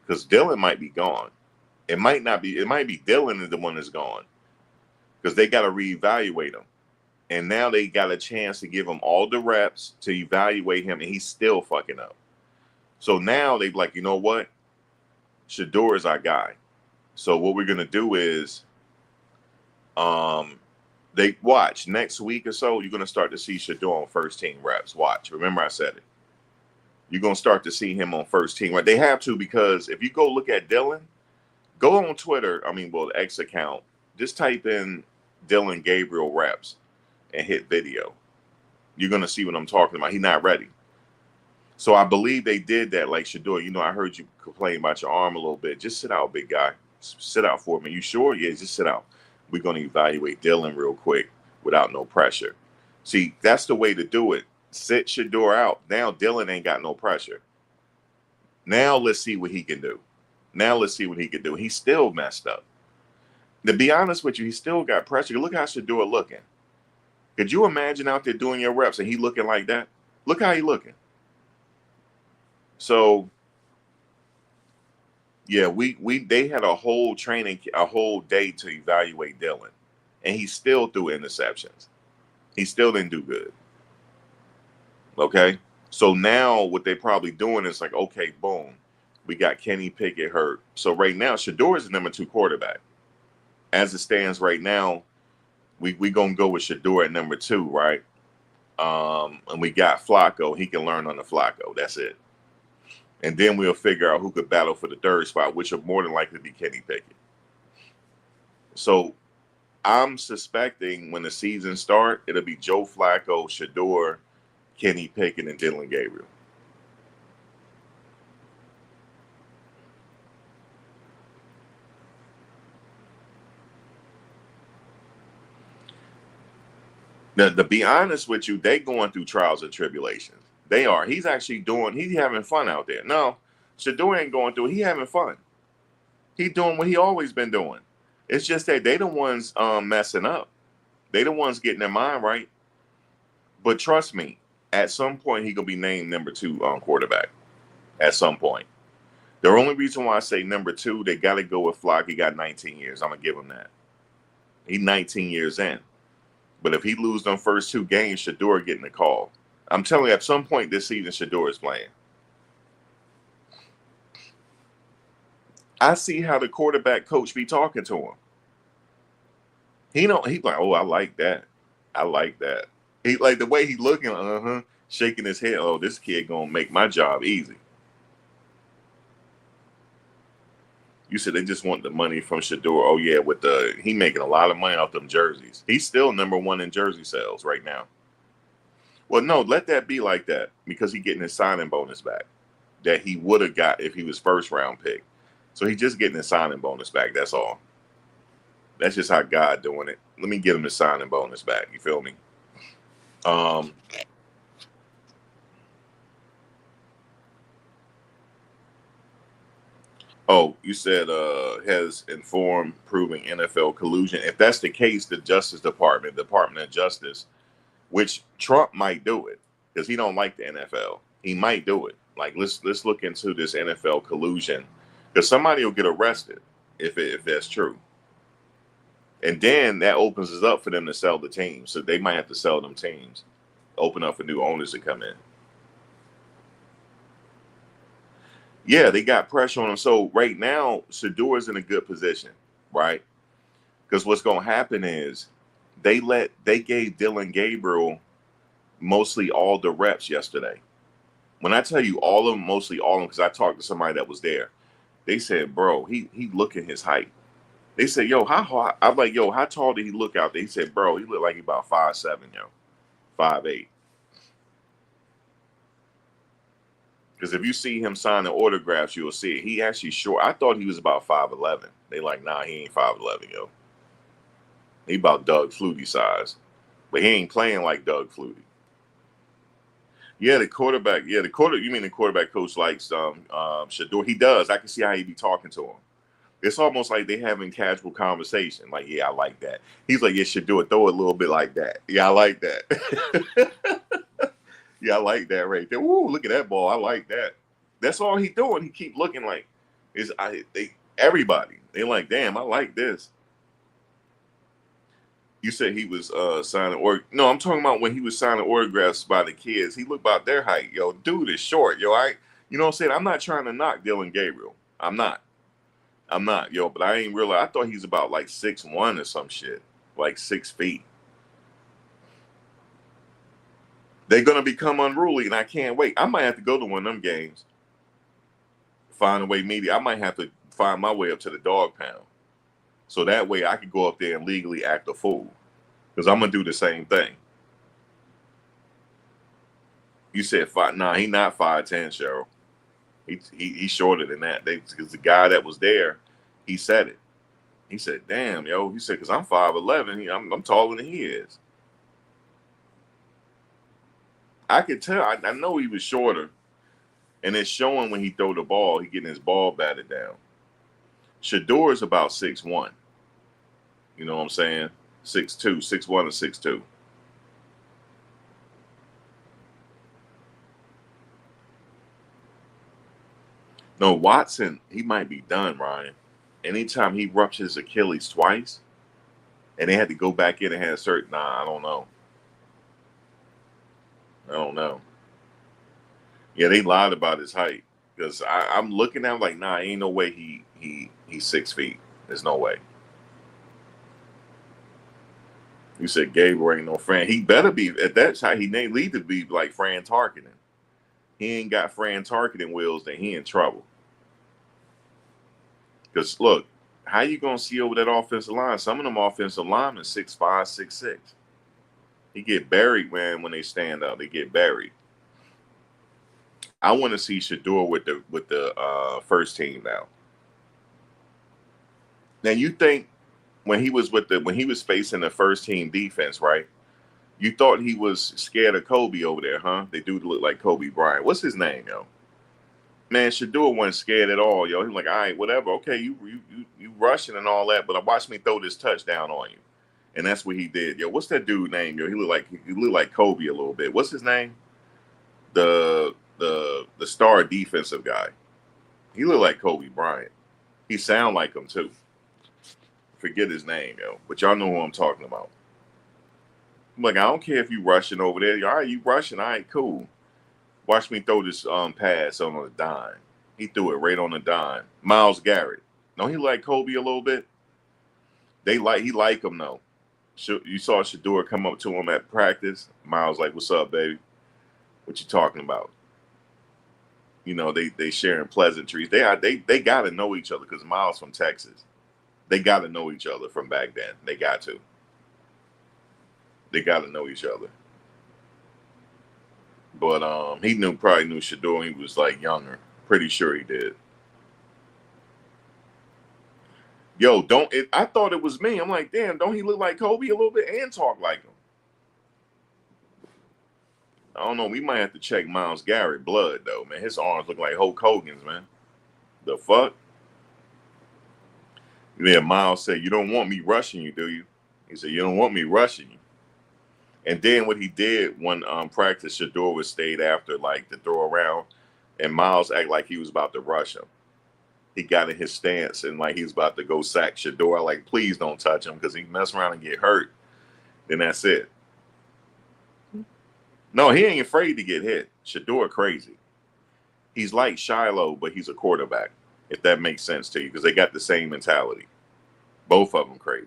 because Dillon might be gone. It might not be. It might be Dillon is the one that's gone, because they got to reevaluate him. And now they got a chance to give him all the reps to evaluate him, and he's still fucking up. So now they're like, you know what? Shedeur is our guy. So what we're going to do is They watch next week or so. You're gonna start to see Shedeur on first team reps. Watch. Remember, I said it. You're gonna start to see him on first team. Right? They have to, because if you go look at Dillon, go on Twitter. I mean, well, the X account. Just type in Dillon Gabriel reps and hit video. You're gonna see what I'm talking about. He's not ready. So I believe they did that. Like, Shedeur, you know, I heard you complain about your arm a little bit. Just sit out, big guy. Sit out for me. You sure? Yeah, just sit out. We're going to evaluate Dillon real quick without no pressure. See, that's the way to do it. Sit Shedeur out. Now Dillon ain't got no pressure. Now let's see what he can do. He's still messed up. To be honest with you, he still got pressure. Look how Shedeur looking. Could you imagine out there doing your reps and he looking like that? Look how he looking. So, yeah, they had a whole day to evaluate Dillon, and he still threw interceptions. He still didn't do good. Okay, so now what they probably doing is like, okay, boom, we got Kenny Pickett hurt. So right now, Shedeur is the number 2 quarterback. As it stands right now, we gonna go with Shedeur at number 2, right? And we got Flacco. He can learn on the Flacco. That's it. And then we'll figure out who could battle for the 3rd spot, which will more than likely be Kenny Pickett. So I'm suspecting when the season starts, it'll be Joe Flacco, Shedeur, Kenny Pickett, and Dillon Gabriel. Now, to be honest with you, they going through trials and tribulations. They are. He's having fun out there. No, Shedeur ain't going through it. He having fun. He doing what he always been doing. It's just that they the ones messing up. They the ones getting their mind right. But trust me, at some point he gonna be named number 2 quarterback. At some point. The only reason why I say number 2, they got to go with Flock. He got 19 years. I'm gonna give him that. He's 19 years in. But if he lose them first 2 games, Shedeur getting the call. I'm telling you, at some point this season, Shedeur is playing. I see how the quarterback coach be talking to him. He's like, oh, I like that. He like the way he looking, shaking his head. Oh, this kid gonna make my job easy. You said they just want the money from Shedeur. Oh yeah, he making a lot of money off them jerseys. He's still number 1 in jersey sales right now. Well, no, let that be like that, because he's getting his signing bonus back that he would have got if he was 1st round pick. So he's just getting his signing bonus back. That's all. That's just how God doing it. Let me get him his signing bonus back. You feel me? Oh, you said has informed proving NFL collusion. If that's the case, the Department of Justice, which Trump might do it because he don't like the NFL. He might do it. Like let's look into this NFL collusion, because somebody will get arrested if that's true. And then that opens us up for them to sell the teams. So they might have to sell them teams, open up for new owners to come in. Yeah, they got pressure on him. So right now, Shedeur is in a good position, right? Because what's going to happen is they gave Dillon Gabriel mostly all the reps yesterday. When I tell you all of them, mostly all of them, because I talked to somebody that was there, they said, bro, he looking his height. They said, yo, how I'm like, yo, how tall did he look out there? He said, bro, he looked like he about 5'7", 5'8". Because if you see him signing autographs, you'll see it. He actually short. I thought he was about 5'11". They like, nah, he ain't 5'11", yo. He about Doug Flutie size. But he ain't playing like Doug Flutie. Yeah, the quarterback. Yeah, you mean the quarterback coach likes Shedeur? He does. I can see how he be talking to him. It's almost like they having casual conversation. Like, yeah, I like that. He's like, yeah, Shedeur, throw it a little bit like that. Yeah, I like that. Yeah, I like that right there. Ooh, look at that ball. I like that. That's all he doing. He keep looking like everybody. They like, damn, I like this. You said he was signing no, I'm talking about when he was signing autographs by the kids. He looked about their height. Yo, dude is short. Yo, you know what I'm saying? I'm not trying to knock Dillon Gabriel. I'm not, yo, but I ain't realize. I thought he's about like 6'1" or some shit, like 6 feet. They're going to become unruly, and I can't wait. I might have to go to one of them games. Find a way, maybe I might have to find my way up to the dog pound. So that way I could go up there and legally act a fool. Because I'm going to do the same thing. You said 5. Nah, he not 5'10", Cheryl. He's shorter than that. Because the guy that was there, he said it. He said, damn, yo. He said, because I'm 5'11". I'm taller than he is. I could tell. I know he was shorter. And it's showing when he throw the ball, he getting his ball batted down. Shedeur is about 6'1". You know what I'm saying? 6'2", 6'1", and 6'2". No, Watson, he might be done, Ryan. Anytime he ruptured his Achilles twice, and they had to go back in and have certain, nah, I don't know. Yeah, they lied about his height. Because I'm looking at him like, nah, ain't no way he's 6 feet. There's no way. You said Gabriel ain't no Fran. He better be. At that time, he need to be like Fran Tarkenton. He ain't got Fran Tarkenton wheels, then he in trouble. Because look, how you gonna see over that offensive line? Some of them offensive linemen 6'5", 6'6". He get buried, man, when they stand up. They get buried. I want to see Shedeur with the first team now. Now you think when he was facing the first team defense, right? You thought he was scared of Kobe over there, huh? They do look like Kobe Bryant. What's his name, yo? Man, Shedeur wasn't scared at all, yo. He was like, all right, whatever. Okay, you rushing and all that, but watch me throw this touchdown on you. And that's what he did, yo. What's that dude name, yo? He looked like Kobe a little bit. What's his name? The star defensive guy. He looked like Kobe Bryant. He sound like him too. Forget his name, yo. But y'all know who I'm talking about. I'm like, I don't care if you rushing over there. All right, you rushing. All right, cool. Watch me throw this pass on a dime. He threw it right on the dime. Myles Garrett. Don't he like Kobe a little bit? He like him though. You saw Shedeur come up to him at practice. Myles like, what's up, baby? What you talking about? You know, they sharing pleasantries. They got to know each other because Myles from Texas. They got to know each other from back then. They got to. They got to know each other. But he probably knew Shedeur when he was like younger. Pretty sure he did. Yo, I thought it was me. I'm like, damn, don't he look like Kobe a little bit and talk like him? I don't know. We might have to check Myles Garrett blood though, man. His arms look like Hulk Hogan's, man. The fuck? Yeah, Myles said, you don't want me rushing you, do you? He said, you don't want me rushing you. And then what he did when practice, Shedeur was stayed after like to throw around, and Myles acted like he was about to rush him. He got in his stance and like he was about to go sack Shedeur. Like, please don't touch him because he mess around and get hurt. Then that's it. No, he ain't afraid to get hit. Shedeur crazy. He's like Shiloh, but he's a quarterback, if that makes sense to you, because they got the same mentality. Both of them crazy.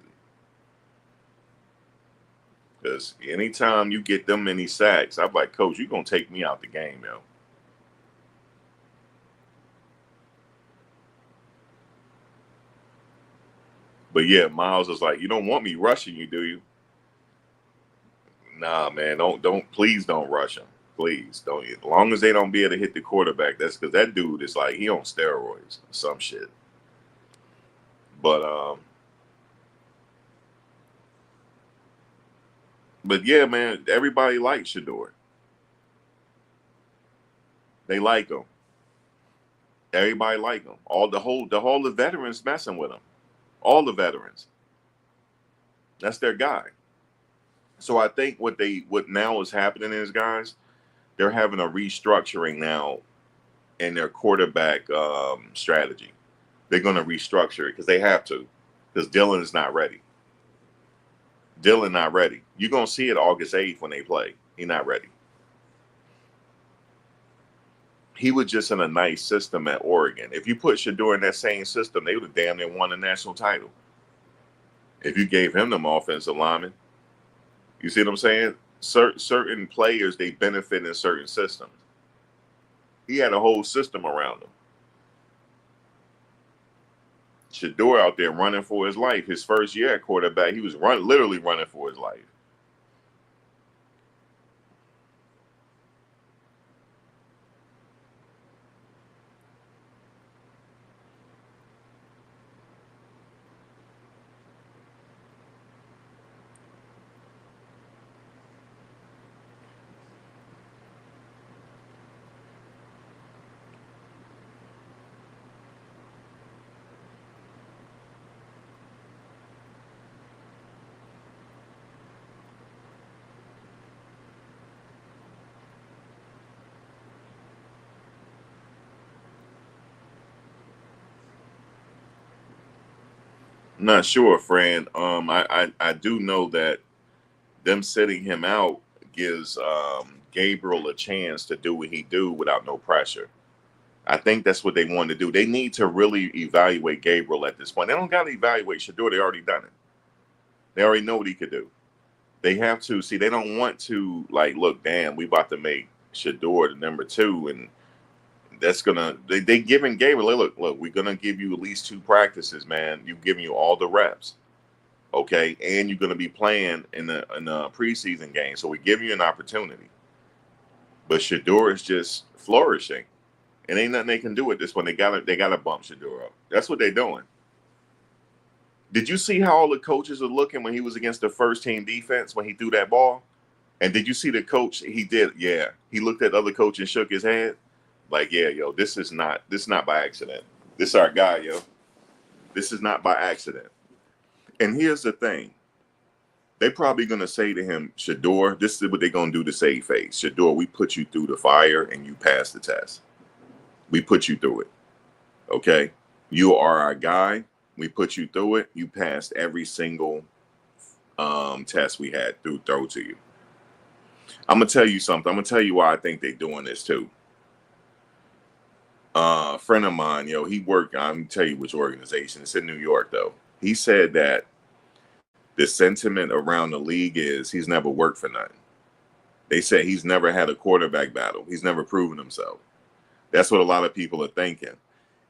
Because anytime you get them many sacks, I'm like, Coach, you're going to take me out the game, yo. But yeah, Myles is like, you don't want me rushing you, do you? Nah, man, please don't rush him. Please don't. As long as they don't be able to hit the quarterback, that's because that dude is like, he on steroids or some shit. But yeah, man, everybody likes Shedeur. They like him. Everybody like him. All the veterans messing with him. All the veterans. That's their guy. So I think what now is happening is, guys, they're having a restructuring now in their quarterback strategy. They're going to restructure it because they have to, because Dillon is not ready. Dillon not ready. You're going to see it August 8th when they play. He's not ready. He was just in a nice system at Oregon. If you put Shedeur in that same system, they would have damn near won the national title. If you gave him them offensive linemen. You see what I'm saying? certain players, they benefit in certain systems. He had a whole system around him. Shedeur out there running for his life. His first year at quarterback, he was literally running for his life. Not sure, friend. I do know that them sitting him out gives Gabriel a chance to do what he do without no pressure. I think that's what they want to do. They need to really evaluate Gabriel at this point. They don't got to evaluate Shedeur. They already done it. They already know what he could do. They have to see. They don't want to like, look, damn, we about to make Shedeur the number 2, and that's gonna. They giving Gabriel, look, we're gonna give you at least 2 practices, man. You giving you all the reps, okay, and you're gonna be playing in the preseason game, so we give you an opportunity. But Shedeur is just flourishing, and ain't nothing they can do at this point. They gotta bump Shedeur up. That's what they're doing. Did you see how all the coaches are looking when he was against the first team defense when he threw that ball? And did you see the coach? He did, yeah. He looked at the other coach and shook his head. Like, yeah, yo, this is not by accident. This is our guy, yo. This is not by accident. And here's the thing. They're probably going to say to him, Shedeur, this is what they're going to do to save face. Shedeur, we put you through the fire and you passed the test. We put you through it. Okay? You are our guy. We put you through it. You passed every single test we had throw to you. I'm going to tell you something. I'm going to tell you why I think they're doing this too. A friend of mine, yo, he worked, I'm going to tell you which organization. It's in New York, though. He said that the sentiment around the league is he's never worked for nothing. They said he's never had a quarterback battle. He's never proven himself. That's what a lot of people are thinking.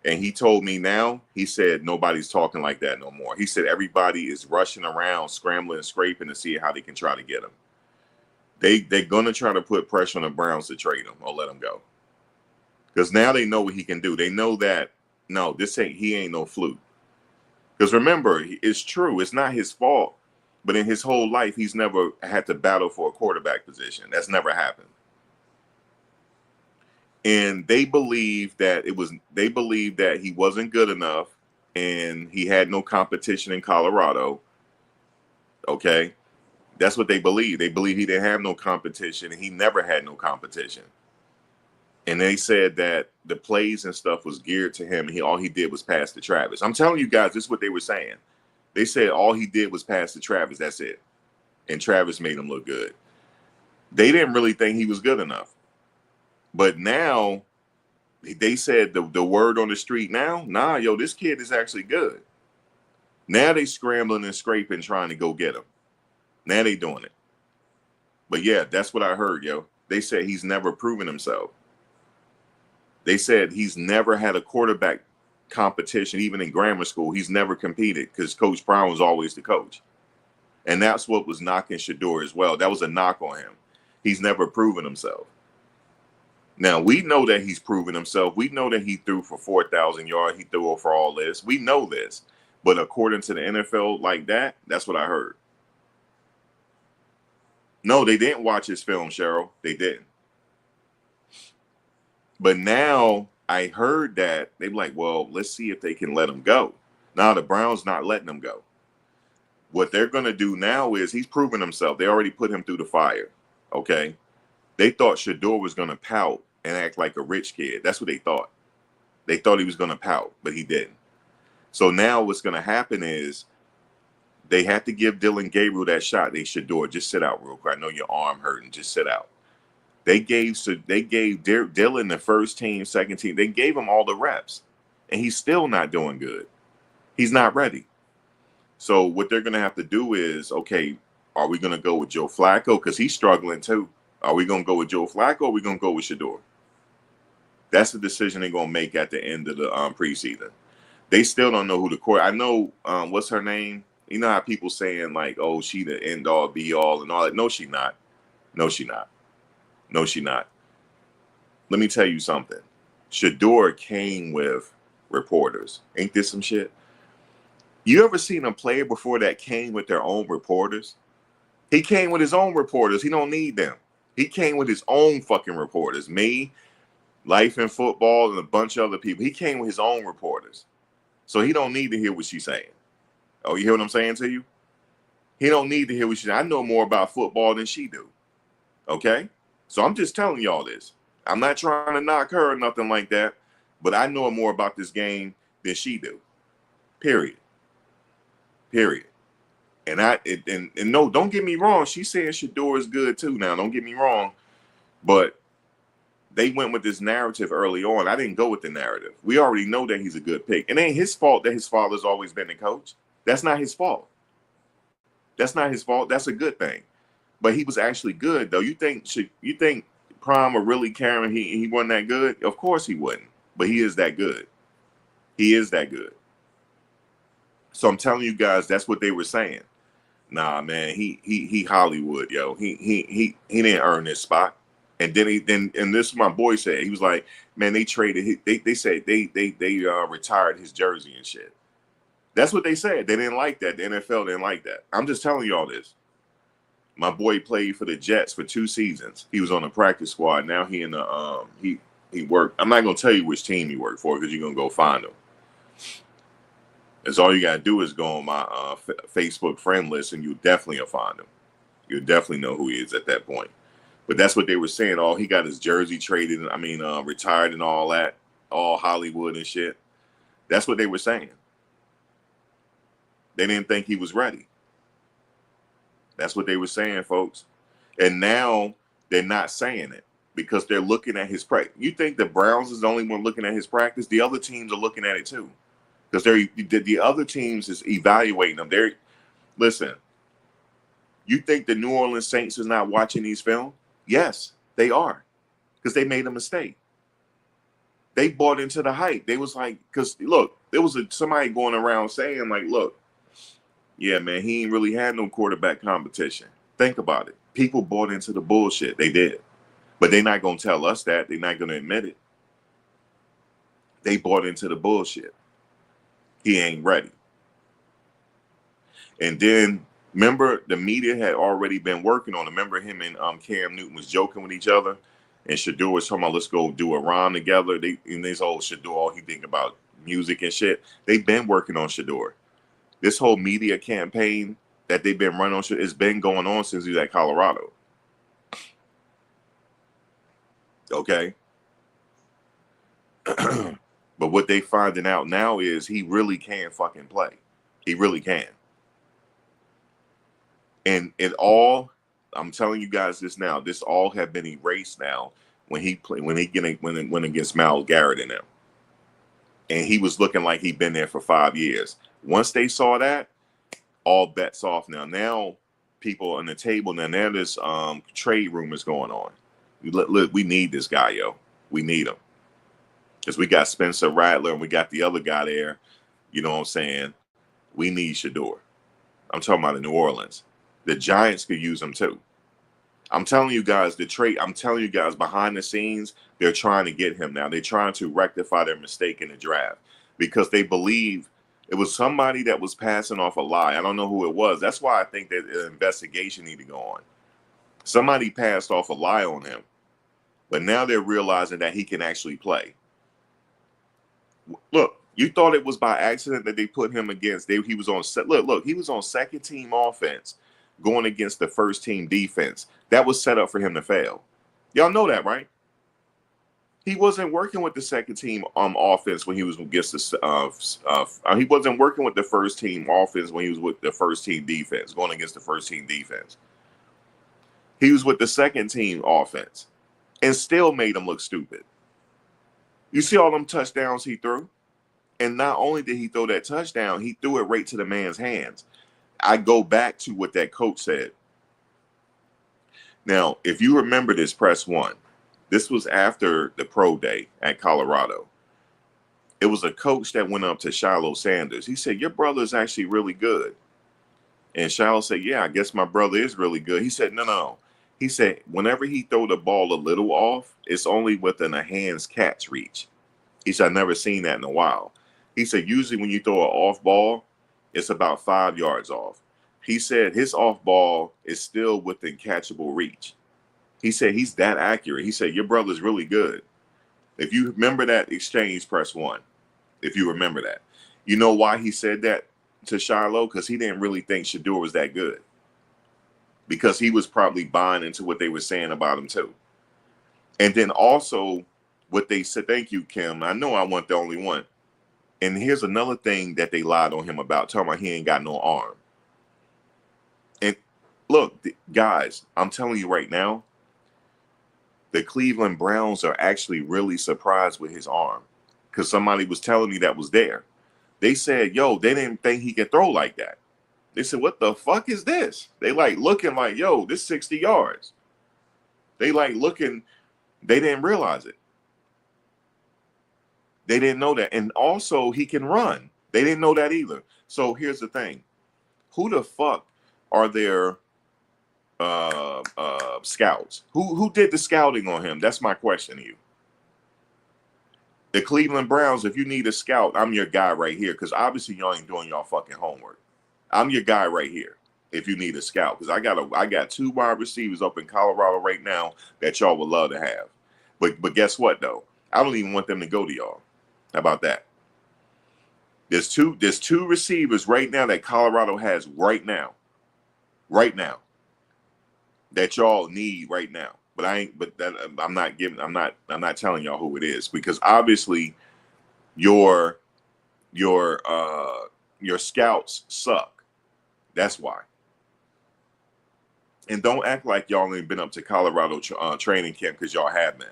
And he told me now, he said nobody's talking like that no more. He said everybody is rushing around, scrambling, scraping to see how they can try to get him. They're going to try to put pressure on the Browns to trade him or let him go. Because now they know what he can do. They know that, no, he ain't no fluke. Because remember, it's true. It's not his fault. But in his whole life, he's never had to battle for a quarterback position. That's never happened. And they believe that he wasn't good enough and he had no competition in Colorado. Okay. That's what they believe. They believe he didn't have no competition and he never had no competition. And they said that the plays and stuff was geared to him. And all he did was pass to Travis. I'm telling you guys, this is what they were saying. They said all he did was pass to Travis. That's it. And Travis made him look good. They didn't really think he was good enough. But now they said the word on the street now, nah, yo, this kid is actually good. Now they scrambling and scraping, trying to go get him. Now they doing it. But yeah, that's what I heard, yo. They said he's never proven himself. They said he's never had a quarterback competition, even in grammar school. He's never competed because Coach Brown was always the coach. And that's what was knocking Shedeur as well. That was a knock on him. He's never proven himself. Now, we know that he's proven himself. We know that he threw for 4,000 yards. He threw for all this. We know this. But according to the NFL like that, that's what I heard. No, they didn't watch his film, Cheryl. They didn't. But now I heard that they're like, well, let's see if they can let him go. Now the Browns not letting him go. What they're going to do now is he's proven himself. They already put him through the fire. Okay. They thought Shedeur was going to pout and act like a rich kid. That's what they thought. They thought he was going to pout, but he didn't. So now what's going to happen is they had to give Dillon Gabriel that shot. They Shedeur, just sit out real quick. I know your arm hurting. Just sit out. They gave Dillon the first team, second team. They gave him all the reps, and he's still not doing good. He's not ready. So what they're going to have to do is, okay, Are we going to go with Joe Flacco? Because he's struggling too. Are we going to go with Joe Flacco or are we going to go with Shedeur? That's the decision they're going to make at the end of the preseason. They still don't know who the core. I know, what's her name? You know how people saying like, oh, she the end all be all and all that. No, she not. No, she not. No, she not. Let me tell you something. Shedeur came with reporters. Ain't this some shit? You ever seen a player before that came with their own reporters? He came with his own reporters. He don't need them. He came with his own fucking reporters. Me, Life in Football, and a bunch of other people. He came with his own reporters. So he don't need to hear what she's saying. Oh, you hear what I'm saying to you? He don't need to hear what she's saying. I know more about football than she do. Okay? So I'm just telling y'all this. I'm not trying to knock her or nothing like that, but I know more about this game than she do. Period. And and no, don't get me wrong. She's saying Shedeur is good too now. Don't get me wrong. But they went with this narrative early on. I didn't go with the narrative. We already know that he's a good pick. It ain't his fault that his father's always been the coach. That's not his fault. That's not his fault. That's a good thing. But he was actually good, though. You think Prime or really Karen, he wasn't that good? Of course he wouldn't. But he is that good. He is that good. So I'm telling you guys, that's what they were saying. Nah, man, he Hollywood, yo. He didn't earn this spot. And then and this my boy said, he was like, man, they traded. They said they retired his jersey and shit. That's what they said. They didn't like that. The NFL didn't like that. I'm just telling you all this. My boy played for the Jets for 2 seasons. He was on the practice squad. Now he in the he worked. I'm not gonna tell you which team he worked for because you're gonna go find him. That's all you gotta do is go on my Facebook friend list, and you definitely will find him. You'll definitely know who he is at that point. But that's what they were saying. Oh, he got his jersey traded. Retired and all that. All Hollywood and shit. That's what they were saying. They didn't think he was ready. That's what they were saying, folks. And now they're not saying it because they're looking at his practice. You think the Browns is the only one looking at his practice? The other teams are looking at it too. Because the other teams is evaluating them. Listen, you think the New Orleans Saints is not watching these films? Yes, they are. Because they made a mistake. They bought into the hype. They was like, because look, there was somebody going around saying like, look, yeah, man, he ain't really had no quarterback competition. Think about it. People bought into the bullshit. They did. But they're not going to tell us that. They're not going to admit it. They bought into the bullshit. He ain't ready. And then, remember, the media had already been working on it. Remember him and Cam Newton was joking with each other? And Shedeur was talking about, let's go do a rhyme together. This whole Shedeur, he think about music and shit. They've been working on Shedeur. This whole media campaign that they've been running on, it's been going on since he was at Colorado. Okay? But what they finding out now is he really can fucking play. He really can. And it all, I'm telling you guys this now, this all have been erased now when he went against Myles Garrett and them. And he was looking like he'd been there for 5 years. Once they saw that, all bets off now. Now people on the table, now there's trade rumors going on. Look, we need this guy, yo. We need him. Because we got Spencer Rattler and we got the other guy there. You know what I'm saying? We need Shedeur. I'm talking about in New Orleans. The Giants could use him too. I'm telling you guys, behind the scenes, they're trying to get him now. They're trying to rectify their mistake in the draft because they believe it was somebody that was passing off a lie. I don't know who it was. That's why I think that an investigation need to go on. Somebody passed off a lie on him, but now they're realizing that he can actually play. Look, you thought it was by accident that they put him against. He was on he was on second team offense going against the first team defense. That was set up for him to fail. Y'all know that, right? He wasn't working with the second team offense when he was against the he wasn't working with the first team offense when he was with the first team defense, going against the first team defense. He was with the second team offense and still made him look stupid. You see all them touchdowns he threw? And not only did he throw that touchdown, he threw it right to the man's hands. I go back to what that coach said. Now, if you remember this, press one. This was after the pro day at Colorado. It was a coach that went up to Shedeur Sanders. He said, your brother is actually really good. And Shedeur said, yeah, I guess my brother is really good. He said, no. He said, whenever he throw the ball a little off, it's only within a hand's catch reach. He said, I've never seen that in a while. He said, usually when you throw an off ball, it's about 5 yards off. He said his off ball is still within catchable reach. He said he's that accurate. He said, your brother's really good. If you remember that exchange, press one. If you remember that. You know why he said that to Shiloh? Because he didn't really think Shedeur was that good. Because he was probably buying into what they were saying about him too. And then also what they said, thank you, Kim. I know I wasn't the only one. And here's another thing that they lied on him about, talking about he ain't got no arm. And look, guys, I'm telling you right now, the Cleveland Browns are actually really surprised with his arm, because somebody was telling me that was there. They said, yo, they didn't think he could throw like that. They said, what the fuck is this? They like looking like, yo, this 60 yards. They like looking, they didn't realize it. They didn't know that. And also he can run. They didn't know that either. So here's the thing. Who the fuck are their scouts? Who did the scouting on him? That's my question to you. The Cleveland Browns, if you need a scout, I'm your guy right here, because obviously y'all ain't doing y'all fucking homework. I'm your guy right here if you need a scout, because I got 2 wide receivers up in Colorado right now that y'all would love to have. But guess what though? I don't even want them to go to y'all. How about that? There's two receivers right now that Colorado has right now, that y'all need right now. But I'm not telling y'all who it is, because obviously your scouts suck. That's why. And don't act like y'all ain't been up to Colorado training camp, because y'all have been.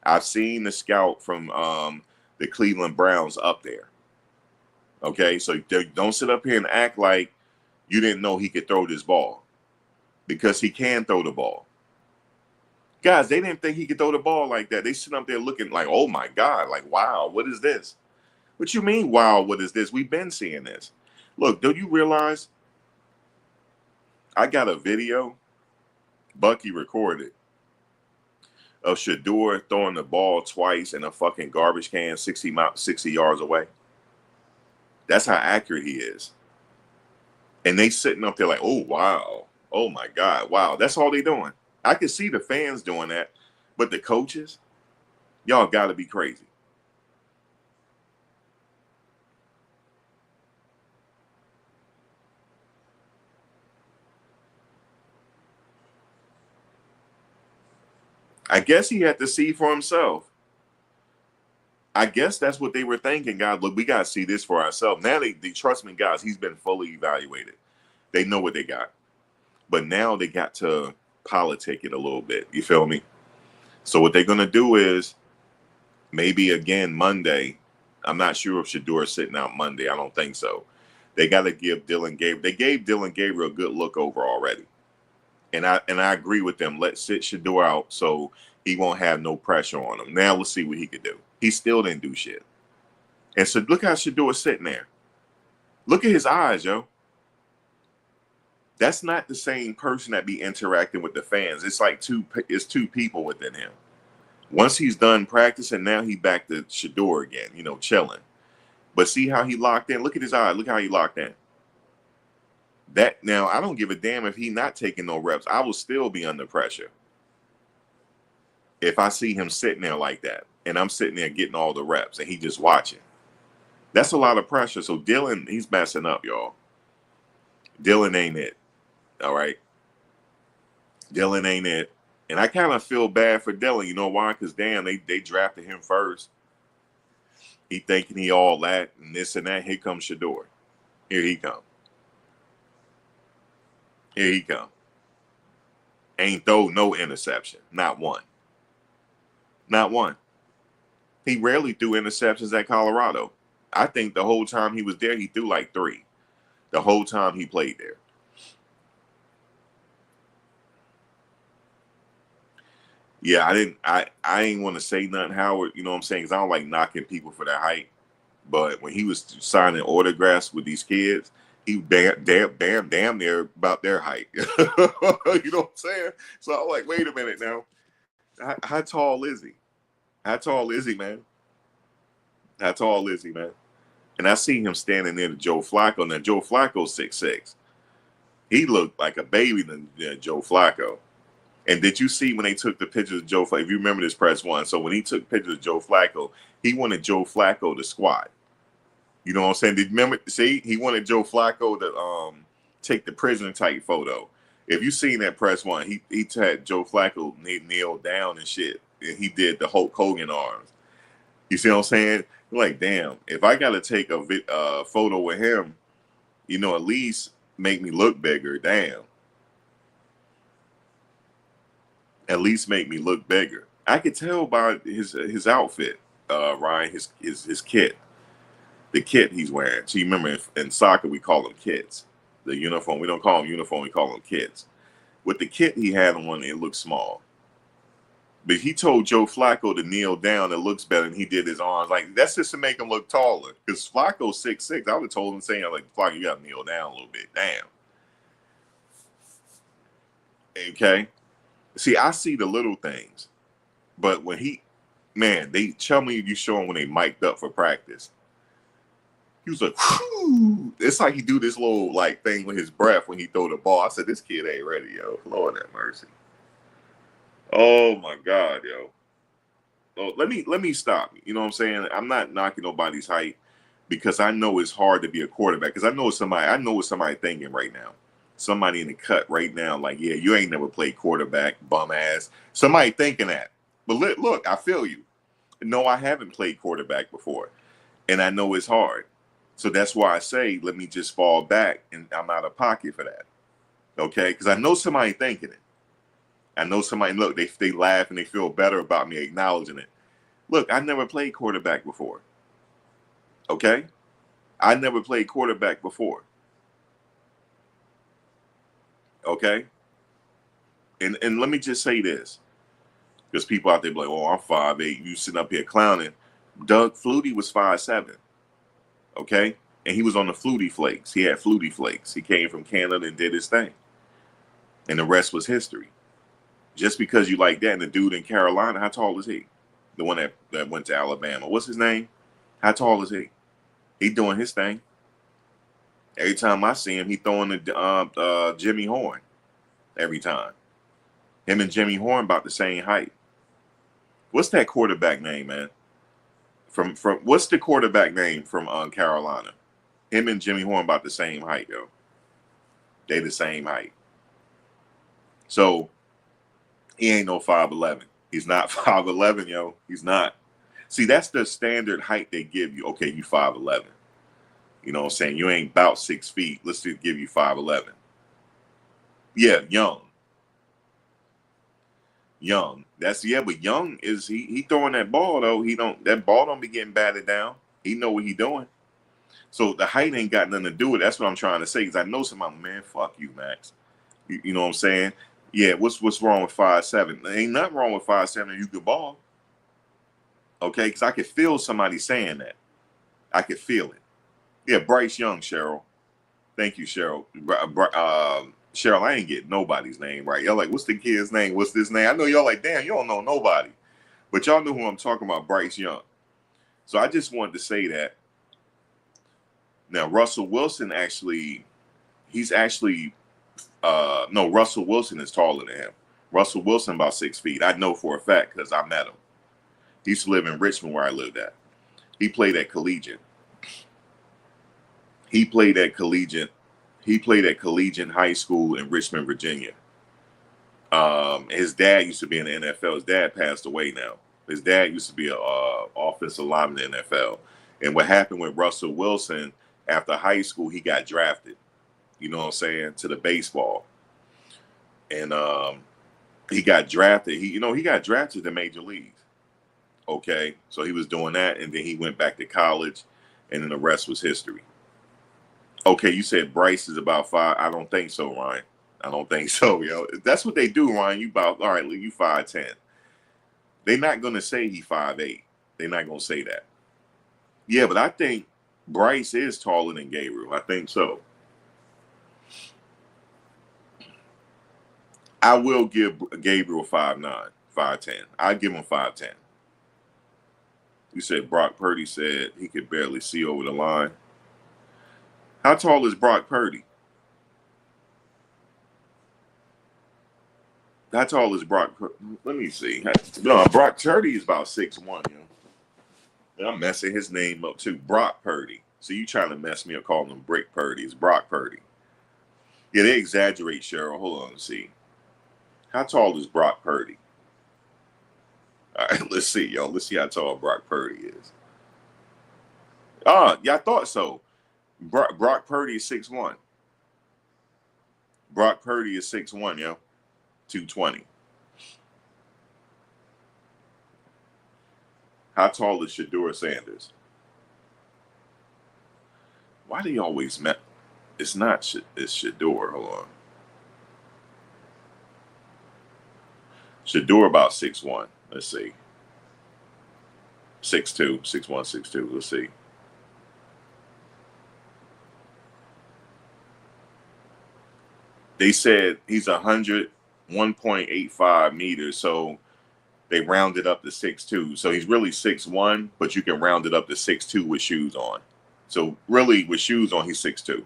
I've seen the scout from the Cleveland Browns up there. Okay, so don't sit up here and act like you didn't know he could throw this ball, because he can throw the ball. Guys, they didn't think he could throw the ball like that. They sit up there looking like, oh my God, like, wow, what is this? What you mean, wow, what is this? We've been seeing this. Look, don't you realize I got a video Bucky recorded of Shedeur throwing the ball twice in a fucking garbage can 60 yards away? That's how accurate he is. And they sitting up there like, oh, wow. Oh, my God. Wow. That's all they doing. I can see the fans doing that. But the coaches, y'all got to be crazy. I guess he had to see for himself. I guess that's what they were thinking, guys. Look, we got to see this for ourselves. Now they trust me, guys. He's been fully evaluated. They know what they got. But now they got to politic it a little bit. You feel me? So what they're going to do is maybe again Monday. I'm not sure if Shedeur is sitting out Monday. I don't think so. They got to give Dillon Gabriel. They gave Dillon Gabriel a good look over already. And I agree with them. Let's sit Shedeur out so he won't have no pressure on him. Now let's see what he could do. He still didn't do shit. And so look how Shedeur is sitting there. Look at his eyes, yo. That's not the same person that be interacting with the fans. It's like two people within him. Once he's done practicing, now he back to Shedeur again, chilling. But see how he locked in? Look at his eye. Look how he locked in. That now, I don't give a damn if he not taking no reps. I will still be under pressure if I see him sitting there like that, and I'm sitting there getting all the reps, and he just watching. That's a lot of pressure. So Dillon, he's messing up, y'all. Dillon ain't it. All right. Dillon ain't it. And I kind of feel bad for Dillon. You know why? Because damn, they drafted him first. He thinking he all that and this and that. Here comes Shedeur. Here he come. Here he come. Ain't throw no interception. Not one. Not one. He rarely threw interceptions at Colorado. I think the whole time he was there, he threw like 3. The whole time he played there. Yeah, I didn't. I ain't want to say nothing, Howard. You know what I'm saying? Because I don't like knocking people for their height. But when he was signing autographs with these kids, he damn near about their height. You know what I'm saying? So I'm like, wait a minute now. How tall is he? How tall is he, man? How tall is he, man? And I see him standing near to Joe Flacco. Now Joe Flacco's 6'6". He looked like a baby than Joe Flacco. And did you see when they took the pictures of Joe Flacco? If you remember this press one, so when he took pictures of Joe Flacco, he wanted Joe Flacco to squat. You know what I'm saying? Did you remember? See, he wanted Joe Flacco to take the prisoner type photo. If you seen that press one, he had Joe Flacco kneel down and shit, and he did the Hulk Hogan arms. You see what I'm saying? Like, damn, if I got to take a photo with him, you know, at least make me look bigger. Damn, at least make me look bigger. I could tell by his outfit, Ryan, his kit. The kit he's wearing. So you remember in soccer, we call them kits. The uniform, we don't call them uniform, we call them kits. With the kit he had on, it looked small. But he told Joe Flacco to kneel down, it looks better, and he did his arms. Like, that's just to make him look taller. Because Flacco's 6'6". I would have told him, saying, like, Flacco, you got to kneel down a little bit. Damn. Okay? See, I see the little things. But when they tell me you show him when they mic'd up for practice. He was like, whew. It's like he do this little like thing with his breath when he throw the ball. I said, this kid ain't ready, yo. Lord have mercy. Oh my God, yo. Oh, let me stop. You know what I'm saying? I'm not knocking nobody's height because I know it's hard to be a quarterback. Because I know what somebody thinking right now. Somebody in the cut right now, like, yeah, you ain't never played quarterback, bum ass. Somebody thinking that. But look, I feel you. No, I haven't played quarterback before. And I know it's hard. So that's why I say, let me just fall back and I'm out of pocket for that. Okay? Because I know somebody thinking it. I know somebody, look, they laugh and they feel better about me acknowledging it. Look, I never played quarterback before. Okay? I never played quarterback before. Okay? And let me just say this. Because people out there be like, oh, I'm 5'8". You sitting up here clowning. Doug Flutie was 5'7". Okay? And he was on the Flutie Flakes. He had Flutie Flakes. He came from Canada and did his thing. And the rest was history. Just because you like that, and the dude in Carolina, how tall is he? The one that went to Alabama. What's his name? How tall is he? He doing his thing. Every time I see him, he throwing the Jimmy Horn. Every time. Him and Jimmy Horn about the same height. What's that quarterback name, man? From what's the quarterback name from Carolina? Him and Jimmy Horn about the same height, yo. They the same height. So he ain't no 5'11". He's not 5'11", yo. He's not. See, that's the standard height they give you. Okay, you 5'11". You know what I'm saying? You ain't about 6 feet. Let's just give you 5'11". Yeah, young. Young. But Young is he throwing that ball though. That ball don't be getting batted down. He know what he doing. So the height ain't got nothing to do with it. That's what I'm trying to say. Because I know somebody, man, fuck you, Max. You know what I'm saying? Yeah, what's wrong with 5'7"? There ain't nothing wrong with 5'7" you could ball. Okay, because I could feel somebody saying that. I could feel it. Yeah, Bryce Young, Cheryl. Thank you, Cheryl. Cheryl, I ain't get nobody's name right. Y'all like, what's the kid's name? What's this name? I know y'all like, damn, you don't know nobody. But y'all know who I'm talking about, Bryce Young. So I just wanted to say that. Now, Russell Wilson Russell Wilson is taller than him. Russell Wilson about 6 feet. I know for a fact because I met him. He used to live in Richmond where I lived at. He played at Collegiate. He played at Collegiate High School in Richmond, Virginia. His dad used to be in the NFL. His dad passed away now. His dad used to be an offensive lineman in the NFL. And what happened with Russell Wilson, after high school, he got drafted, you know what I'm saying, to the baseball. And he got drafted. He got drafted to major leagues. Okay. So he was doing that. And then he went back to college. And then the rest was history. Okay. You said Bryce is about 5. I don't think so, Ryan. I don't think so, yo. If that's what they do, Ryan, you about, all right, you 5'10". They're not going to say he 5'8". They're not going to say that. Yeah, but I think Bryce is taller than Gabriel. I think so. I will give Gabriel 5'9", 5'10". I give him 5'10". You said Brock Purdy said he could barely see over the line. How tall is Brock Purdy? How tall is Brock? Let me see. No, Brock Purdy is about 6'1". You know? I'm messing his name up too. Brock Purdy. So you trying to mess me up calling him Brick Purdy? It's Brock Purdy. Yeah, they exaggerate, Cheryl. Hold on, let's see. How tall is Brock Purdy? All right, let's see, y'all. Let's see how tall Brock Purdy is. Yeah, I thought so. Brock Purdy is 6'1". Brock Purdy is 6'1", yo. 220. How tall is Shedeur Sanders? Why do you always met? It's not. It's Shedeur. Hold on. Shedeur about 6'1". Let's see. 6'2", 6'1", 6'2". Let's see. They said he's 101.85 meters, so they rounded up to 6'2". So he's really 6'1", but you can round it up to 6'2" with shoes on. So really, with shoes on, he's 6'2".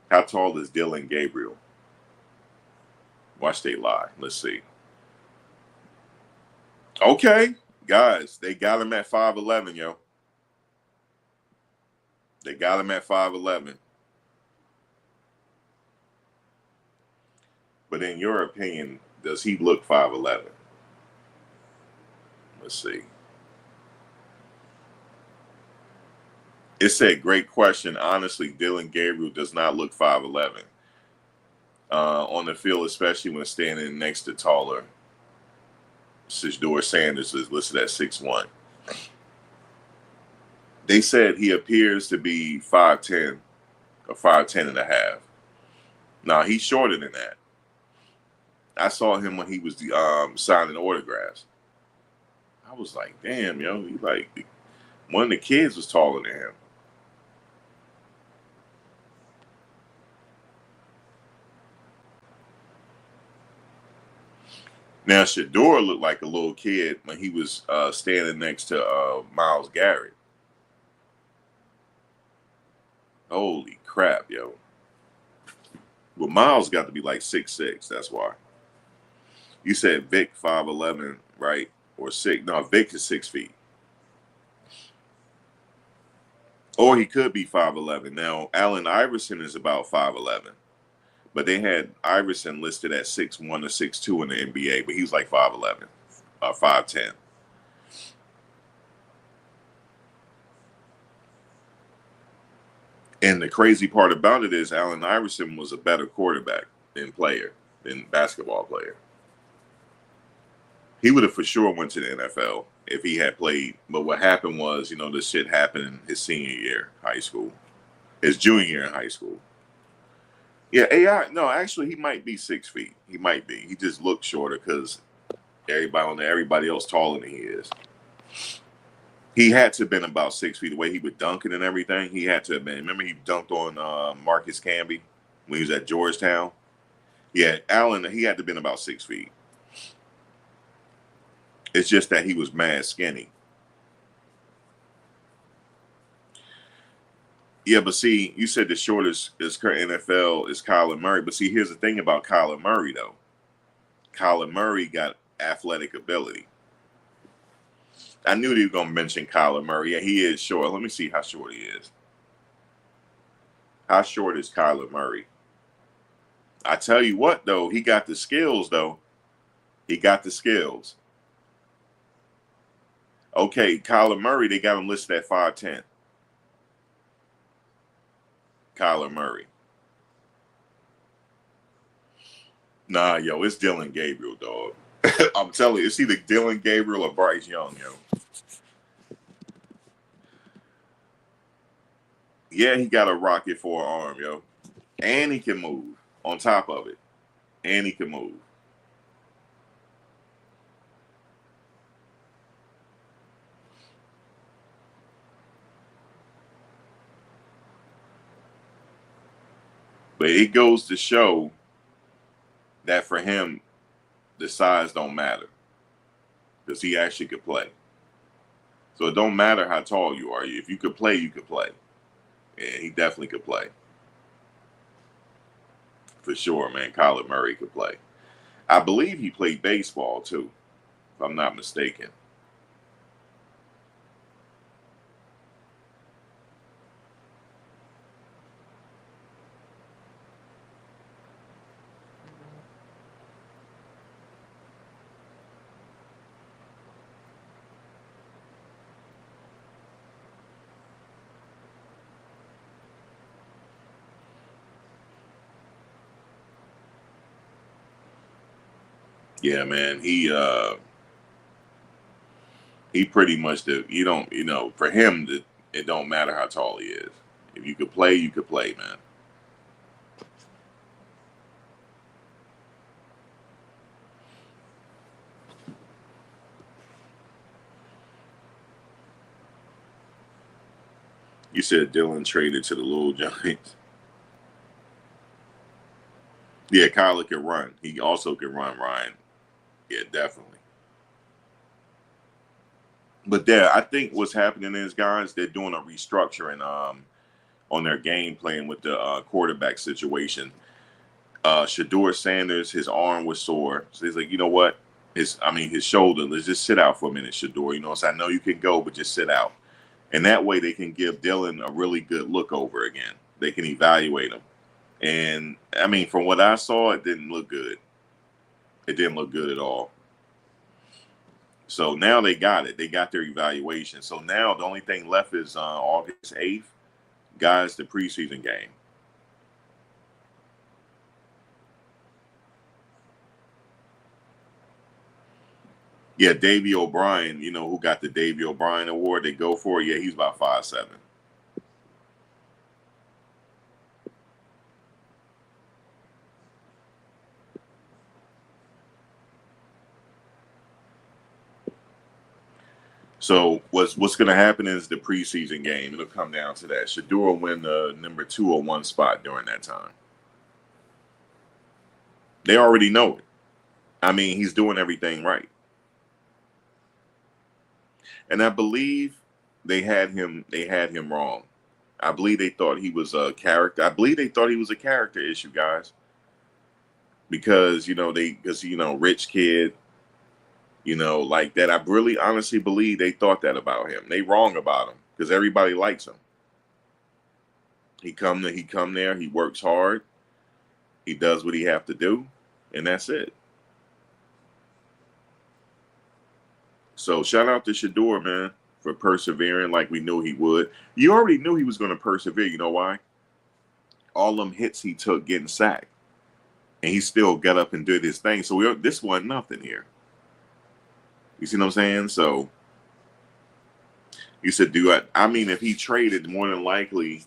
How tall is Dillon Gabriel? Watch they lie. Let's see. Okay, guys, they got him at 5'11", yo. They got him at 5'11". But in your opinion, does he look 5'11"? Let's see. It said, great question. Honestly, Dillon Gabriel does not look 5'11". On the field, especially when standing next to taller. Shedeur Sanders is listed at 6'1". They said he appears to be 5'10" or 5'10 and a half. Now, he's shorter than that. I saw him when he was signing autographs. I was like, damn, yo, he like one of the kids was taller than him. Now, Shedeur looked like a little kid when he was standing next to Myles Garrett. Holy crap, yo. Well, Myles got to be like 6'6". That's why. You said Vic 5'11", right? Or 6. No, Vic is 6 feet. Or he could be 5'11". Now, Allen Iverson is about 5'11". But they had Iverson listed at 6'1" or 6'2" in the NBA, but he was like 5'11", 5'10". And the crazy part about it is Allen Iverson was a better quarterback than basketball player. He would have for sure went to the NFL if he had played. But what happened was, this shit happened in his senior year, high school. His junior year in high school. Yeah, actually, he might be 6 feet. He might be. He just looked shorter because everybody else taller than he is. He had to have been about 6 feet. The way he would dunk it and everything, he had to have been. Remember he dunked on Marcus Camby when he was at Georgetown? Yeah, Allen, he had to have been about 6 feet. It's just that he was mad skinny. Yeah, but see, you said the shortest is current NFL is Kyler Murray. But see, here's the thing about Kyler Murray, though. Kyler Murray got athletic ability. I knew they were going to mention Kyler Murray. Yeah, he is short. Let me see how short he is. How short is Kyler Murray? I tell you what, though, he got the skills, though. He got the skills. Okay, Kyler Murray, they got him listed at 5'10". Kyler Murray. Nah, yo, it's Dillon Gabriel, dog. I'm telling you, it's either Dillon Gabriel or Bryce Young, yo. Yeah, he got a rocket for an arm, yo. And he can move on top of it. And he can move. But it goes to show that for him, the size don't matter because he actually could play. So it don't matter how tall you are. If you could play, you could play. And he definitely could play. For sure, man. Kyler Murray could play. I believe he played baseball, too, if I'm not mistaken. Yeah, man. He pretty much for him it don't matter how tall he is. If you could play, you could play, man. You said Dillon traded to the Little Giants. Yeah, Kyler can run. He also can run, Ryan. Yeah, definitely. But I think what's happening is, guys, they're doing a restructuring on their game plan with the quarterback situation. Shedeur Sanders, his arm was sore, so he's like, you know what? His shoulder. Let's just sit out for a minute, Shedeur. So I know you can go, but just sit out, and that way they can give Dillon a really good look over again. They can evaluate him, and from what I saw, it didn't look good. It didn't look good at all. So now they got it. They got their evaluation. So now the only thing left is August 8th, guys, the preseason game. Yeah, Davey O'Brien, who got the Davey O'Brien Award they go for? Yeah, he's about 5'7". So what's going to happen is the preseason game. It'll come down to that. Shedeur will win the number 2 or 1 spot during that time. They already know it. He's doing everything right. And I believe they had him wrong. I believe they thought he was a character. I believe they thought he was a character issue, guys. Because, rich kid, like that. I really honestly believe they thought that about him. They wrong about him because everybody likes him. He come there, he works hard, he does what he have to do, and that's it. So shout out to Shedeur, man, for persevering like we knew he would. You already knew he was going to persevere. You know why? All them hits he took getting sacked, and he still got up and did his thing. So this wasn't nothing here. You see what I'm saying? So you said, if he traded, more than likely,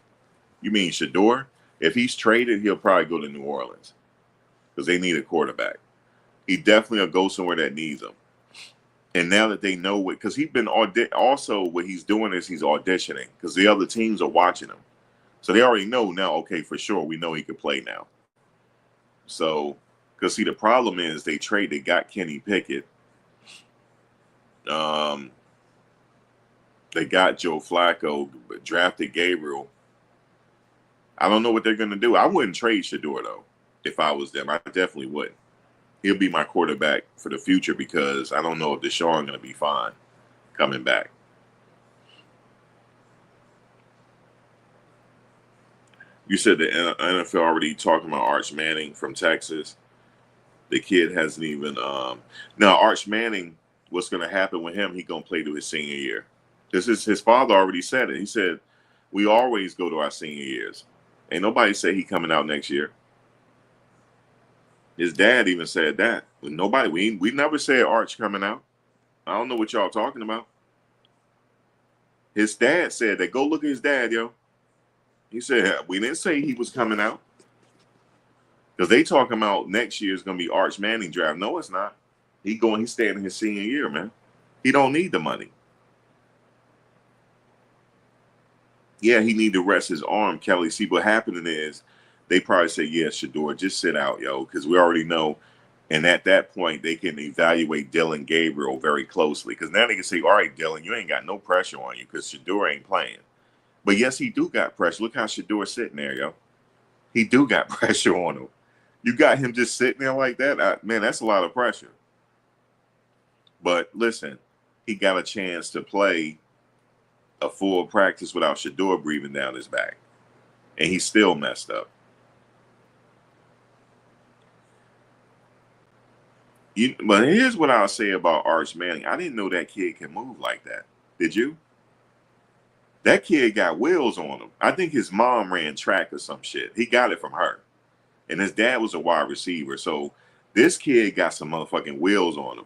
you mean Shedeur? If he's traded, he'll probably go to New Orleans because they need a quarterback. He definitely will go somewhere that needs him. And now that they know it, because he's been also what he's doing is he's auditioning because the other teams are watching him. So they already know now, okay, for sure, we know he can play now. So, because see, the problem is they got Kenny Pickett. They got Joe Flacco, drafted Gabriel. I don't know what they're going to do. I wouldn't trade Shedeur, though, if I was them. I definitely wouldn't. He'll be my quarterback for the future because I don't know if Deshaun going to be fine coming back. You said the NFL already talking about Arch Manning from Texas. The kid hasn't even now Arch Manning, what's going to happen with him? He's going to play to his senior year. This is his father already said it. He said we always go to our senior years. Ain't nobody say he coming out next year. His dad even said that. We never said Arch coming out. I don't know what y'all talking about. His dad said that. Go look at his dad, yo. He said we didn't say he was coming out. Because they talking about next year is going to be Arch Manning draft. No, it's not. He's staying in his senior year, man. He don't need the money. Yeah, he need to rest his arm, Kelly. See, what happening is they probably say, yeah, Shedeur, just sit out, yo, because we already know. And at that point, they can evaluate Dillon Gabriel very closely, because now they can say, all right, Dillon, you ain't got no pressure on you because Shedeur ain't playing. But yes, he do got pressure. Look how Shedeur sitting there, yo. He do got pressure on him. You got him just sitting there like that? Man, that's a lot of pressure. But listen, he got a chance to play a full practice without Shedeur breathing down his back. And he still messed up. But here's what I'll say about Arch Manning. I didn't know that kid can move like that. Did you? That kid got wheels on him. I think his mom ran track or some shit. He got it from her. And his dad was a wide receiver. So this kid got some motherfucking wheels on him.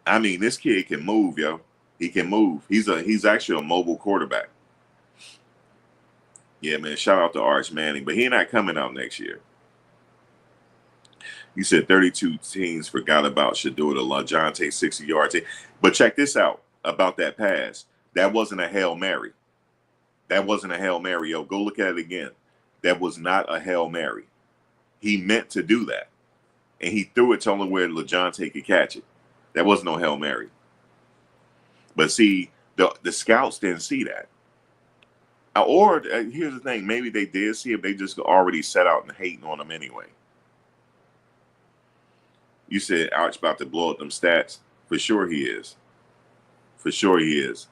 I mean, this kid can move, yo. He can move. He's actually a mobile quarterback. Yeah, man. Shout out to Arch Manning. But he not coming out next year. You said 32 teams forgot about Shedeur the LaJohntay 60 yards. But check this out about that pass. That wasn't a Hail Mary. That wasn't a Hail Mary, yo. Go look at it again. That was not a Hail Mary. He meant to do that. And he threw it to only where LaJohntay could catch it. That wasn't no Hail Mary. But see, the scouts didn't see that. Or here's the thing. Maybe they did see it. They just already set out and hating on him anyway. You said Arch about to blow up them stats. For sure he is. For sure he is.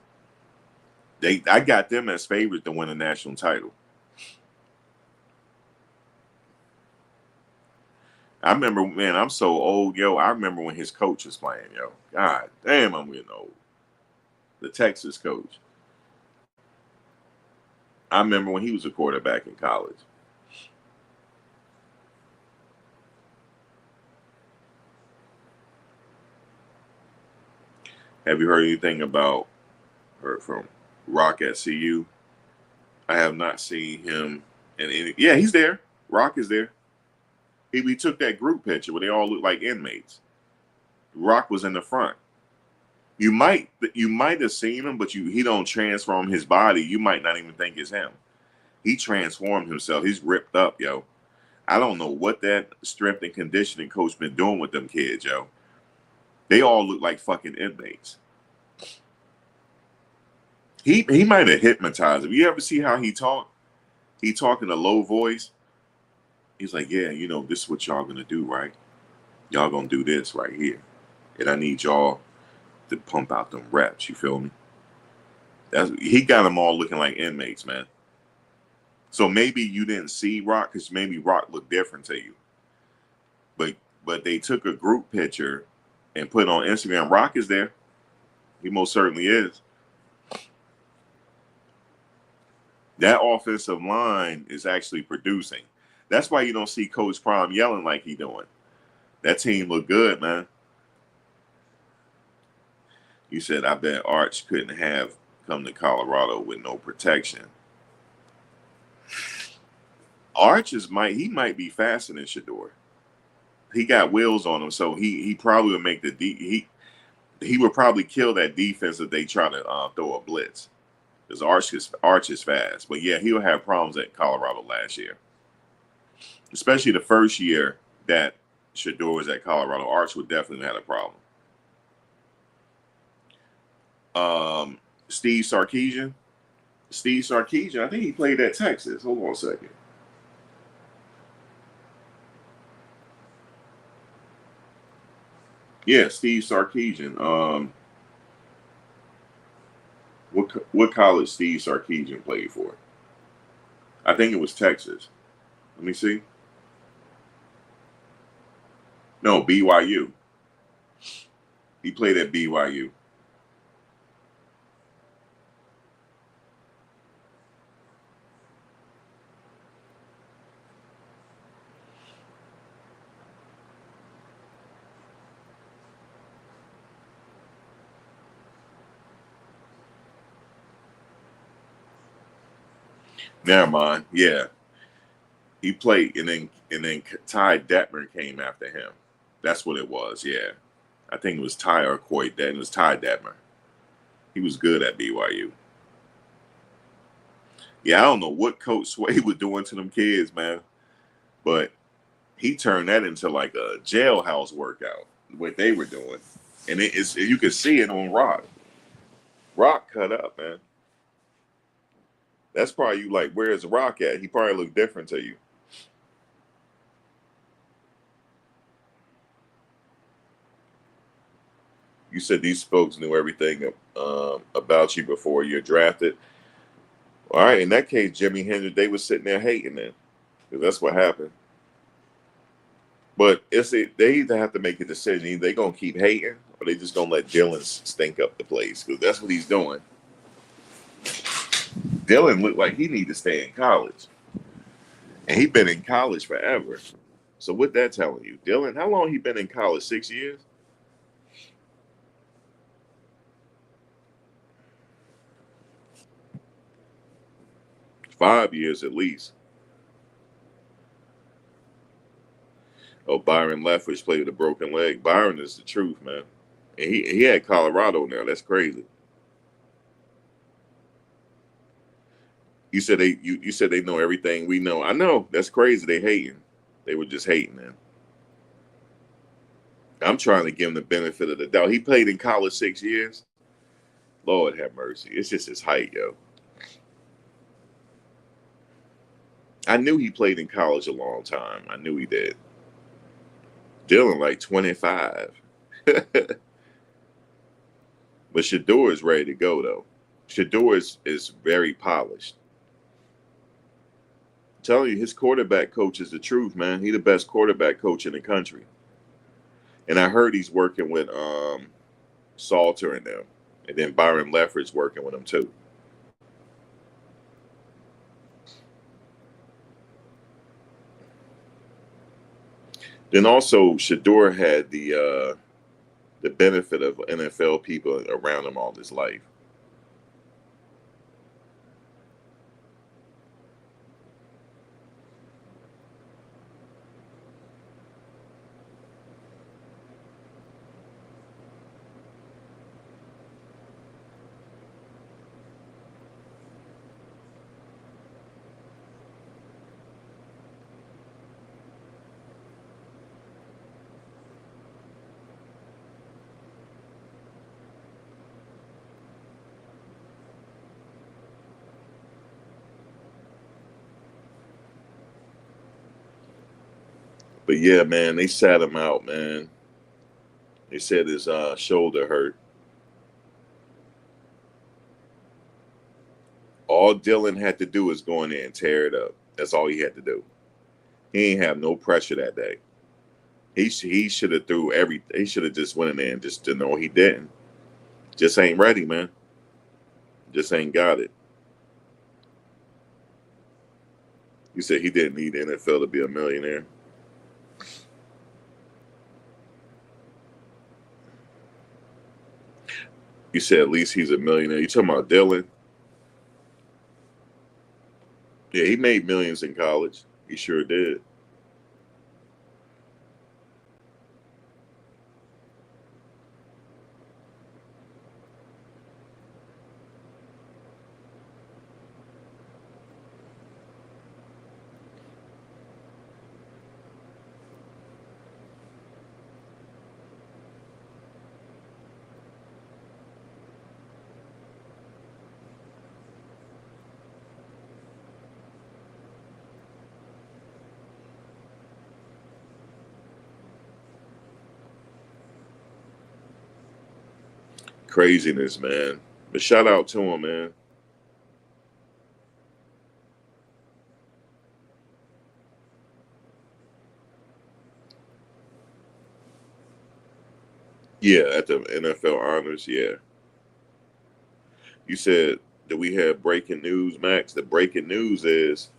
I got them as favorites to win a national title. I remember, man, I'm so old, yo. I remember when his coach was playing, yo. God damn, I'm getting old. The Texas coach. I remember when he was a quarterback in college. Have you heard anything about or from Rock at CU? I have not seen him in any. Yeah, he's there. Rock is there. We took that group picture where they all look like inmates. Rock was in the front. You might have seen him, but he don't transform his body. You might not even think it's him. He transformed himself. He's ripped up, yo. I don't know what that strength and conditioning coach been doing with them kids, yo. They all look like fucking inmates. He might have hypnotized them. You ever see how he talk? He talk in a low voice. He's like, yeah, this is what y'all gonna do, right? Y'all gonna do this right here. And I need y'all to pump out them reps. You feel me? He got them all looking like inmates, man. So maybe you didn't see Rock because maybe Rock looked different to you. But they took a group picture and put it on Instagram. Rock is there. He most certainly is. That offensive line is actually producing. That's why you don't see Coach Prime yelling like he doing. That team look good, man. You said, I bet Arch couldn't have come to Colorado with no protection. Arch might be faster than Shedeur. He got wheels on him, so he probably would make he would probably kill that defense if they try to throw a blitz. Because Arch is fast. But yeah, he'll have problems at Colorado last year. Especially the first year that Shedeur was at Colorado. Arch would definitely have a problem. Steve Sarkisian. I think he played at Texas. Hold on a second. Yeah, Steve Sarkisian. What college Steve Sarkisian played for? I think it was Texas. Let me see. No, BYU. He played at BYU. Never mind. Yeah, he played, and then Ty Detmer came after him. That's what it was. Yeah, I think it was Ty or Coy. It was Ty Detmer. He was good at BYU. Yeah, I don't know what Coach Sway was doing to them kids, man, but he turned that into like a jailhouse workout, what they were doing. And it's you could see it on Rock. Rock cut up, man. That's probably you like, where's Rock at? He probably looked different to you. You said these folks knew everything about you before you're drafted. All right, in that case, Jimmy Hendrix, they was sitting there hating it. Because that's what happened. But they either have to make a decision. Either they going to keep hating or they just going to let Dillon stink up the place. Because that's what he's doing. Dillon looked like he need to stay in college. And he been in college forever. So what that telling you? Dillon, how long he been in college? 6 years? Five years at least. Oh, Byron Leftwich played with a broken leg. Byron is the truth, man. And he had Colorado now. That's crazy. You said you said they know everything we know. I know. That's crazy. They hating. They were just hating, man. I'm trying to give him the benefit of the doubt. He played in college 6 years. Lord have mercy. It's just his height, yo. I knew he played in college a long time. I knew he did. Dillon like 25. But Shedeur is ready to go, though. Shedeur is very polished. I'm telling you, his quarterback coach is the truth, man. He's the best quarterback coach in the country. And I heard he's working with Salter and them. And then Byron Leftwich working with him, too. Then also, Shedeur had the benefit of NFL people around him all his life. But yeah, man, they sat him out, man. They said his shoulder hurt. All Dillon had to do was go in there and tear it up. That's all he had to do. He ain't have no pressure that day. He should have threw everything. He should have just went in there and just to know he didn't. Just ain't ready, man. Just ain't got it. You said he didn't need the NFL to be a millionaire. You said at least he's a millionaire. You talking about Dillon? Yeah, he made millions in college. He sure did. Craziness, man. But shout out to him, man. Yeah, at the NFL honors, yeah. You said that we had breaking news, Max. The breaking news is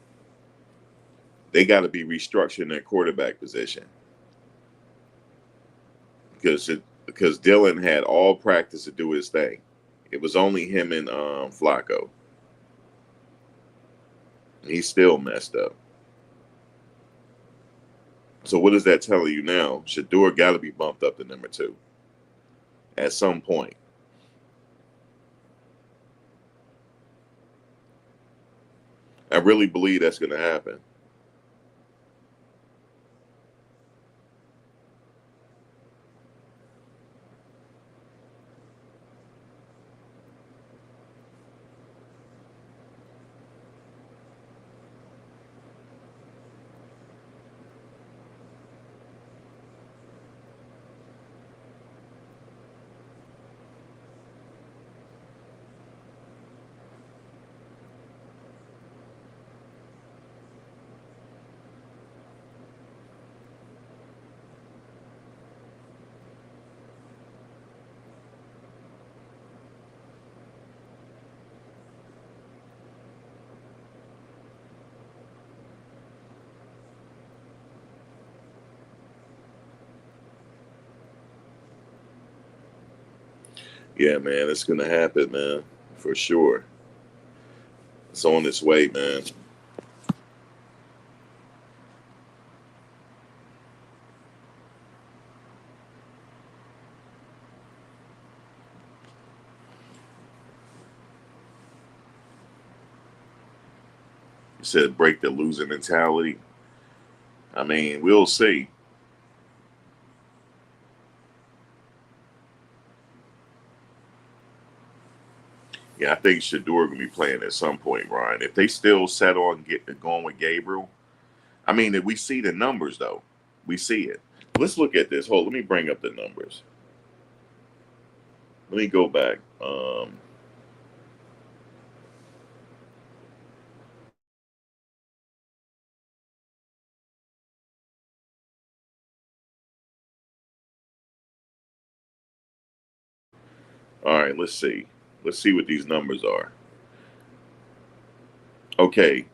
they got to be restructuring their quarterback position because Dillon had all practice to do his thing. It was only him and Flacco. He still messed up. So what is that telling you now? Shedeur got to be bumped up to number 2 at some point. I really believe that's going to happen. Yeah, man, it's going to happen, man, for sure. It's on its way, man. You said break the losing mentality. I mean, we'll see. Yeah, I think Shedeur gonna be playing at some point, Ryan. If they still set on going with Gabriel, I mean, if we see the numbers though, we see it. Let's look at this. Hold, let me bring up the numbers. Let me go back. All right, let's see. Let's see what these numbers are. Okay.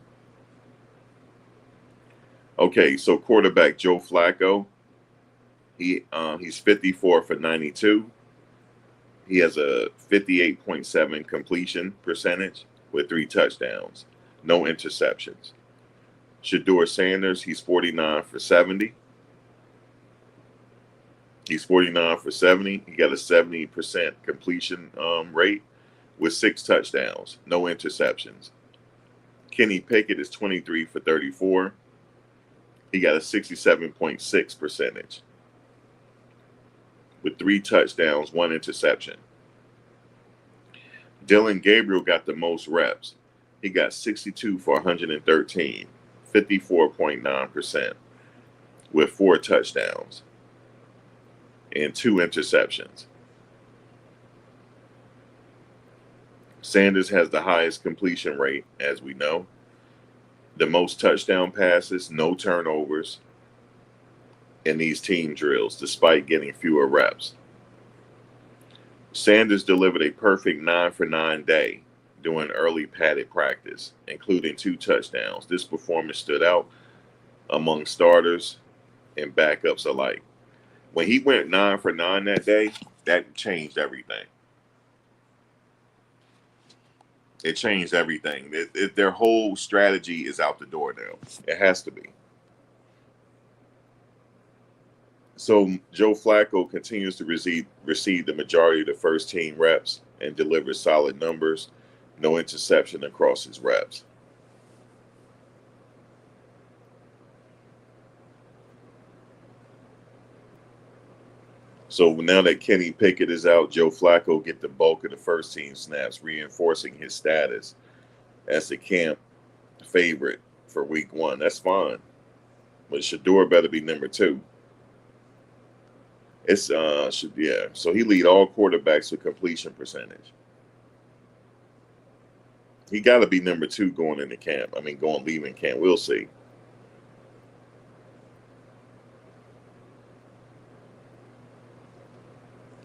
Okay, so quarterback Joe Flacco, he's 54 for 92. He has a 58.7 completion percentage with 3 touchdowns, no interceptions. Shedeur Sanders, he's 49 for 70. He's 49 for 70. He got a 70% completion rate with 6 touchdowns, no interceptions. Kenny Pickett is 23 for 34. He got a 67.6 percentage with 3 touchdowns, 1 interception. Dillon Gabriel got the most reps. He got 62 for 113, 54.9%, with 4 touchdowns and 2 interceptions. Sanders has the highest completion rate, as we know, the most touchdown passes, no turnovers in these team drills, despite getting fewer reps. Sanders delivered a perfect 9 for 9 day during early padded practice, including 2 touchdowns. This performance stood out among starters and backups alike. When he went 9 for 9 that day, that changed everything. It changed everything. Their whole strategy is out the door now. It has to be. So Joe Flacco continues to receive the majority of the first team reps and delivers solid numbers, no interception across his reps. So now that Kenny Pickett is out, Joe Flacco get the bulk of the first team snaps, reinforcing his status as the camp favorite for week 1. That's fine. But Shedeur better be number 2. It's yeah. So he lead all quarterbacks with completion percentage. He got to be number 2 going into camp. I mean, leaving camp. We'll see.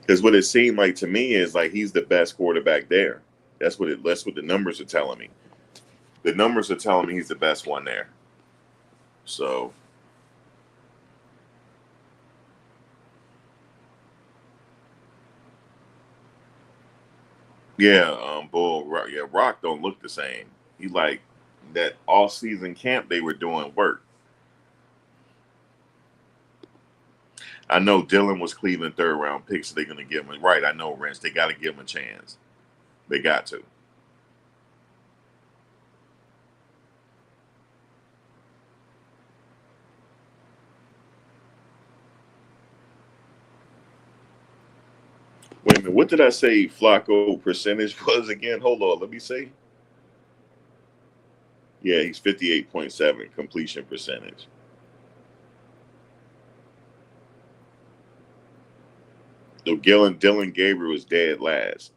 Because what it seemed like to me is like he's the best quarterback there. That's what the numbers are telling me. The numbers are telling me he's the best one there. So yeah, Rock don't look the same. He like that all season camp they were doing work. I know Dillon was Cleveland 3rd round pick, so they're gonna give him right. I know Rents. They got to give him a chance. They got to. Wait a minute. What did I say Flacco percentage was again? Hold on. Let me see. Yeah, he's 58.7 completion percentage. So Dillon Gabriel was dead last.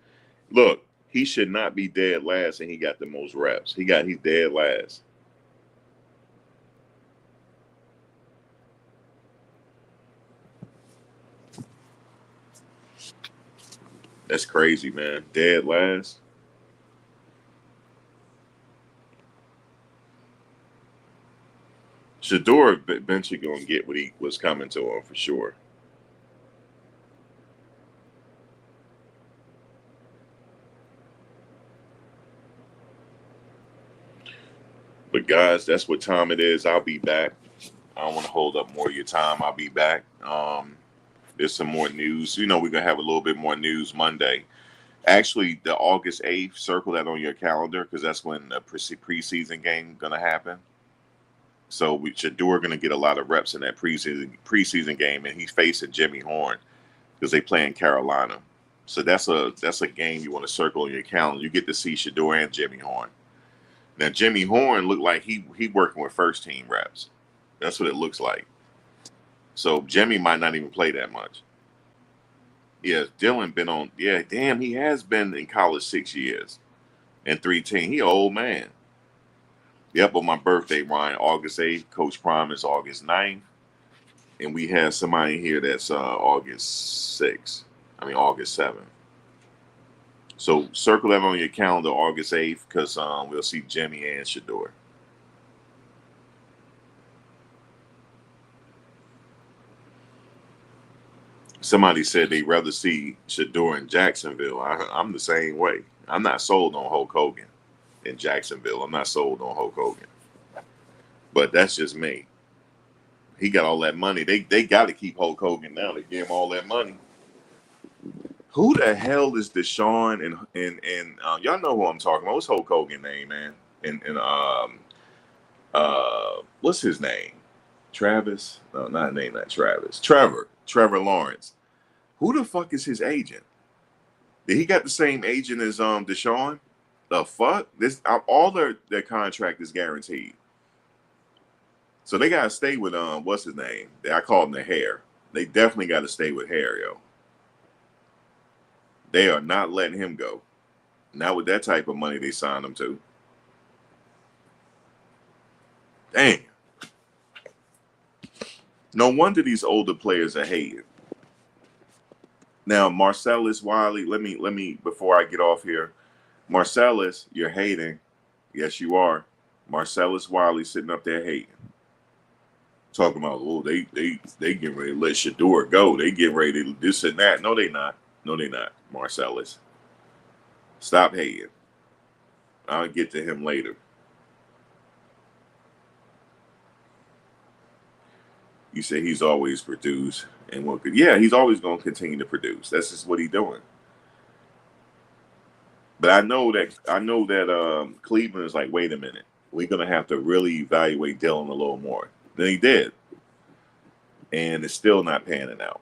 Look, he should not be dead last, and he got the most reps. He's dead last. That's crazy, man. Dead last. Shedeur eventually gonna get what he was coming to him for sure. But guys, that's what time it is. I'll be back. I don't want to hold up more of your time. I'll be back. There's some more news. We're gonna have a little bit more news Monday. Actually, the August 8th, circle that on your calendar because that's when the preseason game gonna happen. So Shedeur gonna get a lot of reps in that preseason game, and he's facing Jimmy Horn because they play in Carolina. So that's a game you want to circle on your calendar. You get to see Shedeur and Jimmy Horn. Now Jimmy Horn looked like he working with first team reps. That's what it looks like. So Jimmy might not even play that much. Yeah, Dillon been on. Yeah, damn, he has been in college 6 years and 3 teams. He an old man. Yep, on my birthday, Ryan, August 8th. Coach Prime is August 9th. And we have somebody here that's August 6th. August 7th. So circle that on your calendar, August 8th, because we'll see Jimmy and Shedeur. Somebody said they'd rather see Shedeur in Jacksonville. I'm the same way. I'm not sold on Hulk Hogan in Jacksonville. I'm not sold on Hulk Hogan. But that's just me. He got all that money. They got to keep Hulk Hogan now. They give him all that money. Who the hell is Deshaun and y'all know who I'm talking about? What's Hulk Hogan's name, man? And what's his name? Travis? No, not name that Travis. Trevor Lawrence. Who the fuck is his agent? Did he got the same agent as Deshaun? The fuck? All their contract is guaranteed. So they gotta stay with what's his name? I call him the Hair. They definitely gotta stay with Hair, yo. They are not letting him go. Not with that type of money they signed him to. Dang. No wonder these older players are hating. Now, Marcellus Wiley, let me before I get off here. Marcellus, you're hating. Yes, you are. Marcellus Wiley sitting up there hating. Talking about, oh, they getting ready to let Shedeur go. They getting ready to do this and that. No, they not. No, they not. Marcellus. Stop hating. I'll get to him later. You say he's always produced and he's always going to continue to produce. That's just what he's doing. But I know that Cleveland is like, wait a minute, we're going to have to really evaluate Dillon a little more than he did, and it's still not panning out.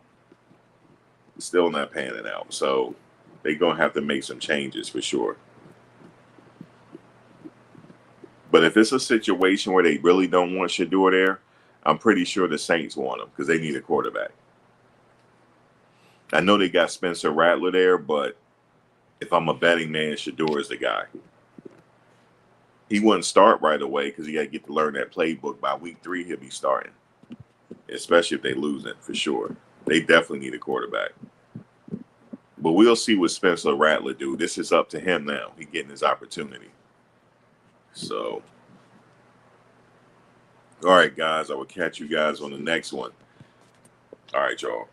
It's still not panning out. So they're going to have to make some changes for sure. But if it's a situation where they really don't want Shedeur there, I'm pretty sure the Saints want him because they need a quarterback. I know they got Spencer Rattler there, but if I'm a betting man, Shedeur is the guy. He wouldn't start right away because he got to get to learn that playbook. By week 3, he'll be starting, especially if they lose it for sure. They definitely need a quarterback. But we'll see what Spencer Rattler do. This is up to him now. He's getting his opportunity. So, all right, guys, I will catch you guys on the next one. All right, y'all.